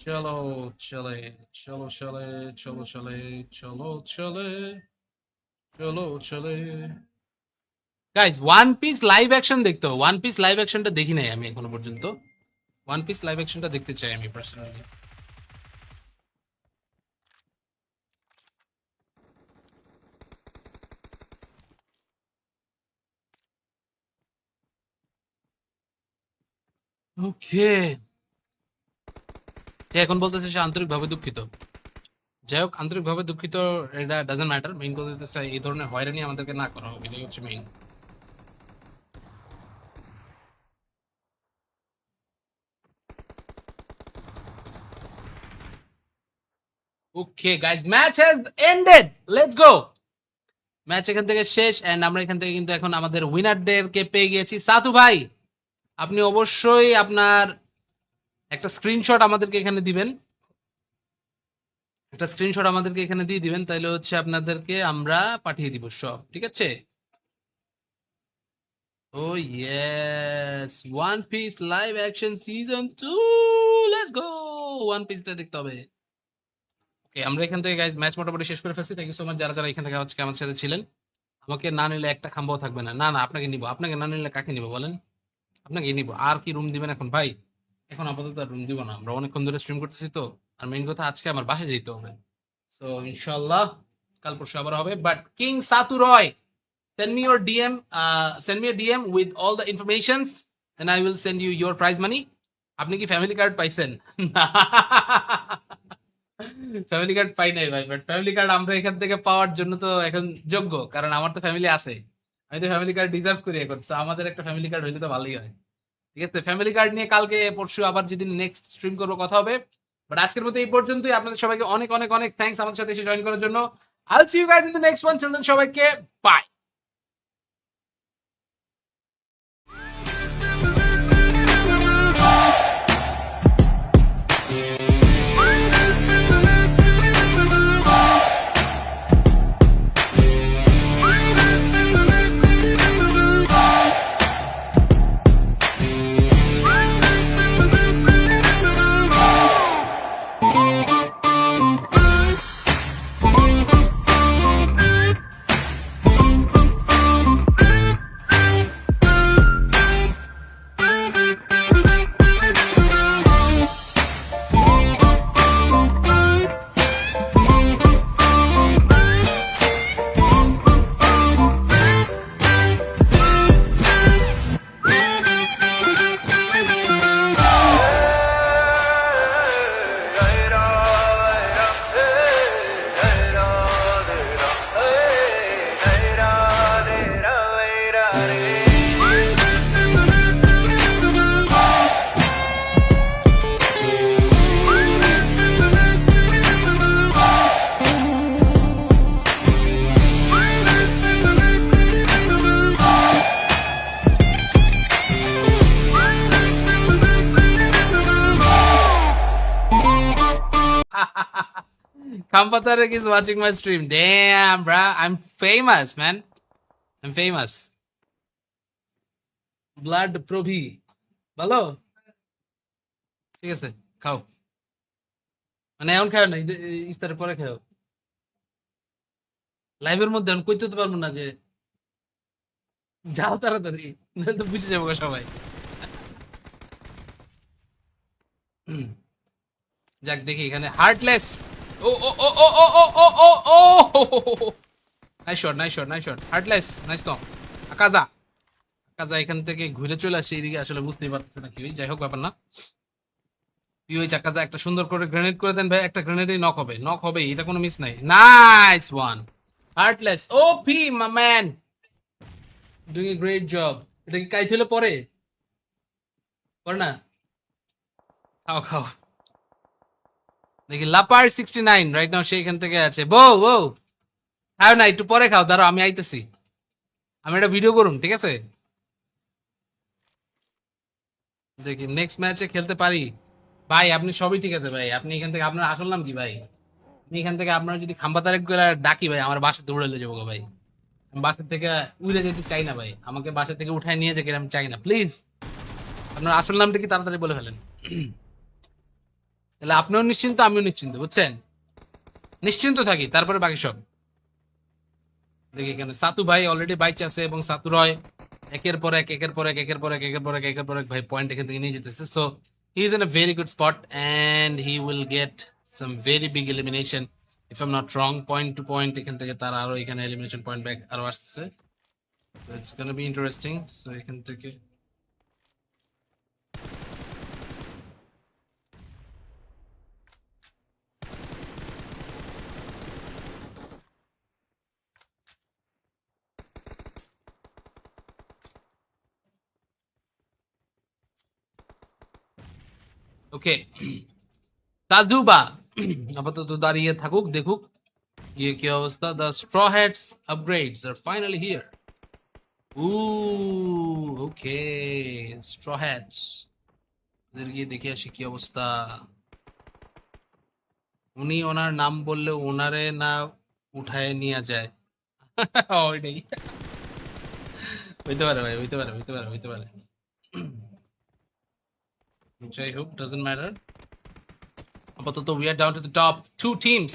চলো চলে, চলো চলে, চলো চলে, চলো চলে, চলো চলে। Guys one piece live action দেখতো, ওয়ান পিস লাইভ অ্যাকশনটা দেখি নাই আমি এখনো পর্যন্ত। ওয়ান পিস লাইভ অ্যাকশনটা দেখতে চাই আমি পার্সোনালি। ওকে, এখন বলতেছে সে আন্তরিকভাবে দুঃখিত। যাই হোক, আন্তরিকভাবে দুঃখিত, এটা ডাজন্ট ম্যাটার। মেইন কথা হচ্ছে এই ধরনের হয়রানি আমাদেরকে না করা হবে, এটাই হচ্ছে main. Okay guys, match has ended, let's go. Match এখান থেকে শেষ এন্ড আমরা এখান থেকে কিন্তু এখন আমাদের উইনারদেরকে পেয়ে গিয়েছি। সাতু ভাই, আপনি অবশ্যই আপনার একটা স্ক্রিনশট আমাদেরকে এখানে দিবেন, একটা স্ক্রিনশট আমাদেরকে এখানে দিয়ে দিবেন, তাহলে হচ্ছে আপনাদেরকে আমরা পাঠিয়ে দিব সব, ঠিক আছে? Oh yes, one piece live action season 2, let's go. One পিসটা দেখতে হবে। ওকে, আমরা এখান থেকে গাইজ ম্যাচ মোটামুটি শেষ করে ফেলছি। থ্যাংক ইউ সো মাচ যারা যারা এখান থেকে আজকে আমাদের সাথে ছিলেন। আমাকে না নিলে একটা খাম্বাও থাকবে না। না না, আপনাকে নিব। আপনাকে না নিলে কাকে নিব বলেন? আপনাকে নিব। আর কি রুম দিবেন এখন ভাই? এখন আপাতত আর রুম দিব না, আমরা অনেকক্ষণ ধরে স্ট্রিম করতেছি তো। আর মেইন কথা, আজকে আমার বাসায় যেতে হবে। সো ইনশাল্লাহ কাল পরশু আবার হবে। But king Satu Roy, send me your DM, send me a DM with all the informations and I will send you your prize money. আপনি কি ফ্যামিলি কার্ড পাইছেন? ফ্যামিলি কার্ড পাই নাই ভাই, বাট ফ্যামিলি কার্ড আমরা এখান থেকে পাওয়ার জন্য তো এখন যোগ্য, কারণ আমার তো ফ্যামিলি আছে। আমি তো ফ্যামিলি কার্ড ডিজার্ভ করি এখন। So আমাদের একটা ফ্যামিলি কার্ড হইলে তো ভালোই হয়। ঠিক আছে, ফ্যামিলি কার্ড নিয়ে কালকে পরশু আবার যেদিন নেক্সট স্ট্রিম করবো কথা হবে। বাট আজকের মতো এই পর্যন্তই। আপনাদের সবাইকে অনেক অনেক অনেক থ্যাঙ্কস আমাদের সাথে এসে জয়েন করার জন্য। I'll see you guys in the next one. Till then, সবাইকে bye. Kampatarek is watching my stream. Damn, bruh. I'm famous, man. I'm famous. Blood প্রভি ভালো, ঠিক আছে, খাও। মানে এখন খাও না, ইফতারের পরে খাও। লাইভের মধ্যে আমি কইতে তো পারবো না যে যাও তাড়াতাড়ি, নাহলে তো বুঝে যাবো গো সবাই। হুম, যাক দেখি এখানে হার্টলেস। ও ও ও ও ও ও ও ও ও, nice shot, nice shot, nice shot. Heartless, nice তো। আকাজা, আকাজা এখান থেকে ঘুরে চলে আসছে এইদিকে, আসলে বুঝতেই পারতেছে না কি হই। যাই হোক, ব্যাপার না। কি হয়েছে আকাজা? একটা সুন্দর করে গ্রেনেড করে দেন ভাই, একটা গ্রেনেডই নক হবে, নক হবে, এটা কোনো মিস নাই। Nice one, heartless. OP my man, doing a great job. এটা কি কাইট হলে পরে পরে না? খাও খাও। দেখি লাপার 69 রাইট নাও সে এখান থেকে আছে। বউ বউ খাও না, একটু পরে খাও, দাঁড়াও আমি আইতেছি। আমি একটা ভিডিও করুন, ঠিক আছে? দেখি নেক্সট ম্যাচে খেলতে পারি। ভাই আপনি সবই ঠিক আছে ভাই, আপনি এখান থেকে, আপনার আসল নাম কি ভাই? আমি এখান থেকে আপনার যদি খাম্বা তারেক ডাকি ভাই, আমার বাসা দৌড়ালে যাবো গো ভাই। বাসা থেকে উড়ে যেতে চাই না ভাই, আমাকে বাসা থেকে উঠায় নিয়ে যেতে আমি চাই না, প্লিজ। আপনার আসল নামটা কি তাড়াতাড়ি বলে ফেলেন। তাহলে আপনিও নিশ্চিন্ত, আমিও নিশ্চিন্ত, বুঝছেন? নিশ্চিন্ত থাকি, তারপরে বাকি সব দেখি। এখানে সাতু ভাই অলরেডি বাইচ আছে এবং সাতু রয় একের পর এক একের পর এক একের পর এক একের পর এক একের পর এক ভাই পয়েন্ট এখান থেকে নিয়ে যেতেছে। So he is in a very good spot and he will get some very big elimination if I am not wrong. Point to point এখান থেকে তার আরো এখানে এলিমিনেশন পয়েন্ট ব্যাক আরো আসতেছে। It's gonna be interesting. So এখান থেকে ওকে তাজুবা আপাতত দাঁড়িয়ে থাকুক, দেখুক ये क्या अवस्था। The straw hats upgrades are finally here. Ooh, okay. Straw hats. এদের গিয়ে দেখে আসি কি অবস্থা। উনি ওনার নাম বললে ওনারে না উঠায় নিয়ে যায়। ওইটাই হইতে পারে ভাই, হইতে পারে, হইতে পারে, হইতে পারে। যাই হোক, ডাজন্ট ম্যাটার। আপাতত we are down to the top 2 teams.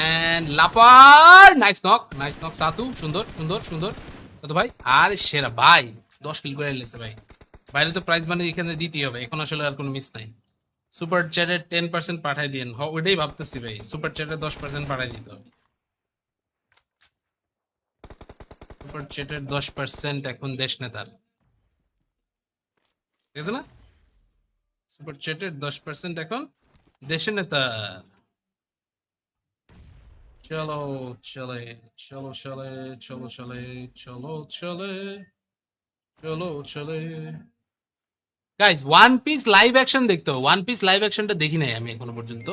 And লাপার নাইস নক সাতু, সুন্দর সুন্দর সুন্দর সাতু ভাই। আরে সেরা ভাই, 10 কিল করে এলেছে ভাই। বাইরে তো প্রাইজ মানি এখানে দিতেই হবে, এখন আসলে আর কোনো মিস নাই। সুপার চ্যাটে 10% পাঠাই দিন। ওইটাই ভাবতেছি ভাই, সুপার চ্যাটে 10% পাঠাই দিতে হবে। সুপার চ্যাটের 10% এখন দেশ নেতার, ঠিক আছে না? সুপার চ্যাটের 10% এখন দেশ নেতার। চলো চলে, চলো চলে, চলো চলে, চলো চলে, চলো চলে। Guys one piece live action দেখতে হবে। ওয়ান পিস লাইভ অ্যাকশনটা দেখি নাই আমি এখনো পর্যন্ত।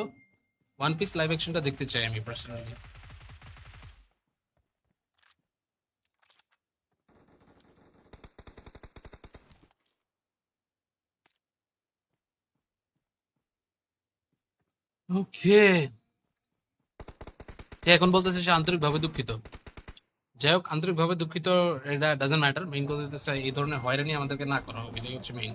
ওয়ান পিস লাইভ অ্যাকশনটা দেখতে চাই আমি পার্সোনালি। ওকে, এখন বলতেছে সে আন্তরিকভাবে দুঃখিত। যাই হোক, আন্তরিকভাবে দুঃখিত, এটা ডাজন্ট ম্যাটার। মেইন কথা হচ্ছে এই ধরনের হয়রানি আমাদেরকে না করা হবে, এটাই হচ্ছে main.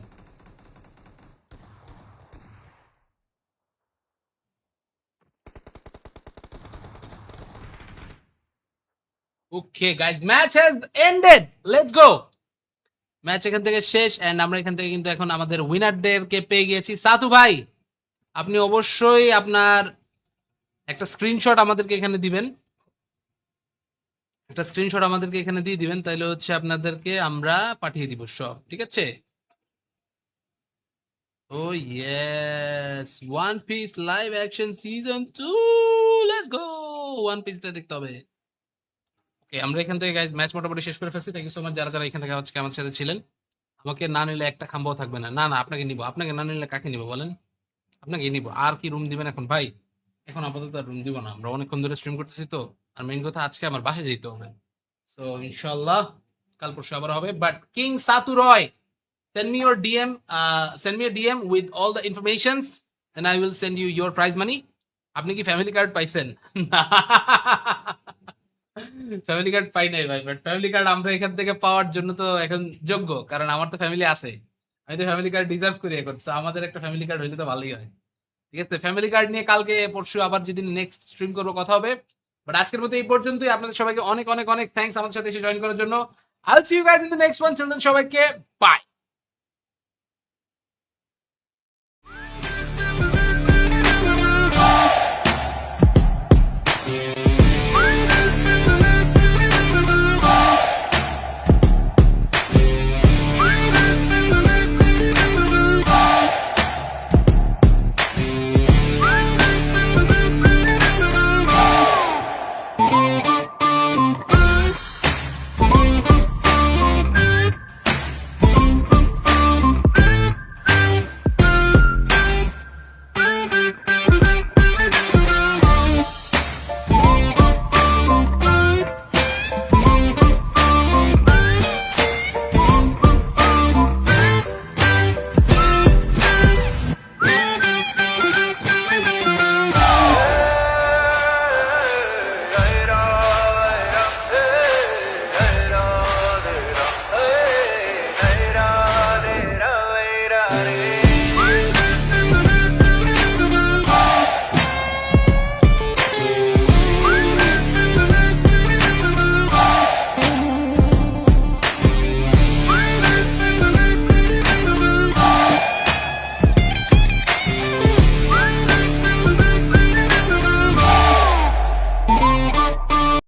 Okay guys, match has ended, let's go. Match এখান থেকে শেষ এন্ড আমরা এখান থেকে কিন্তু এখন আমাদের উইনারদেরকে পেয়ে গিয়েছি। সাতু ভাই, আপনি অবশ্যই আপনার একটা স্ক্রিনশট আমাদেরকে এখানে দিবেন, একটা স্ক্রিনশট আমাদেরকে এখানে দিয়ে দিবেন, তাহলে হচ্ছে আপনাদেরকে আমরা পাঠিয়ে দিব সব, ঠিক আছে? Oh yes, one piece live action season 2, let's go. One পিসটা দেখতে হবে। ওকে, আমরা এখান থেকে গাইজ ম্যাচ মোটামুটি শেষ করে ফেলছি। থ্যাংক ইউ সো মাচ যারা যারা এখান থেকে হচ্ছে আমাদের সাথে ছিলেন। আমাকে না নিলে একটা খাম্বাও থাকবে না। না না, আপনাকে নিব। আপনাকে না নিলে কাকে নিব বলেন? আপনাকে নিব। আর কি রুম দিবেন এখন ভাই? এখন আপাতত আর রুম দিব না, আমরা অনেকক্ষণ ধরে স্ট্রিম করতেছি তো। আর মেইন কথা আজকে আমার বাসায় যেতে হবে। সো ইনশাল্লাহ কাল পরশু আবার হবে। But king Satu Roy, send me your DM, send me a DM with all the informations and I will send you your prize money. আপনি কি ফ্যামিলি কার্ড পাইছেন? ফ্যামিলি কার্ড পাই নাই ভাই, বাট ফ্যামিলি কার্ড আমরা এখান থেকে পাওয়ার জন্য তো এখন যোগ্য, কারণ আমার তো ফ্যামিলি আছে। আমি তো ফ্যামিলি কার্ড ডিজার্ভ করি এখন। So আমাদের একটা ফ্যামিলি কার্ড হইলে তো ভালোই হয়, ঠিক আছে? ফ্যামিলি কার্ড নিয়ে কালকে পরশু আবার যেদিন নেক্সট স্ট্রিম করবো কথা হবে। বাট আজকের মতো এই পর্যন্তই। আপনাদের সবাইকে অনেক অনেক অনেক থ্যাঙ্কস আমাদের সাথে এসে জয়েন করার জন্য। I'll see you guys in the next one. Till then সবাইকে বাই।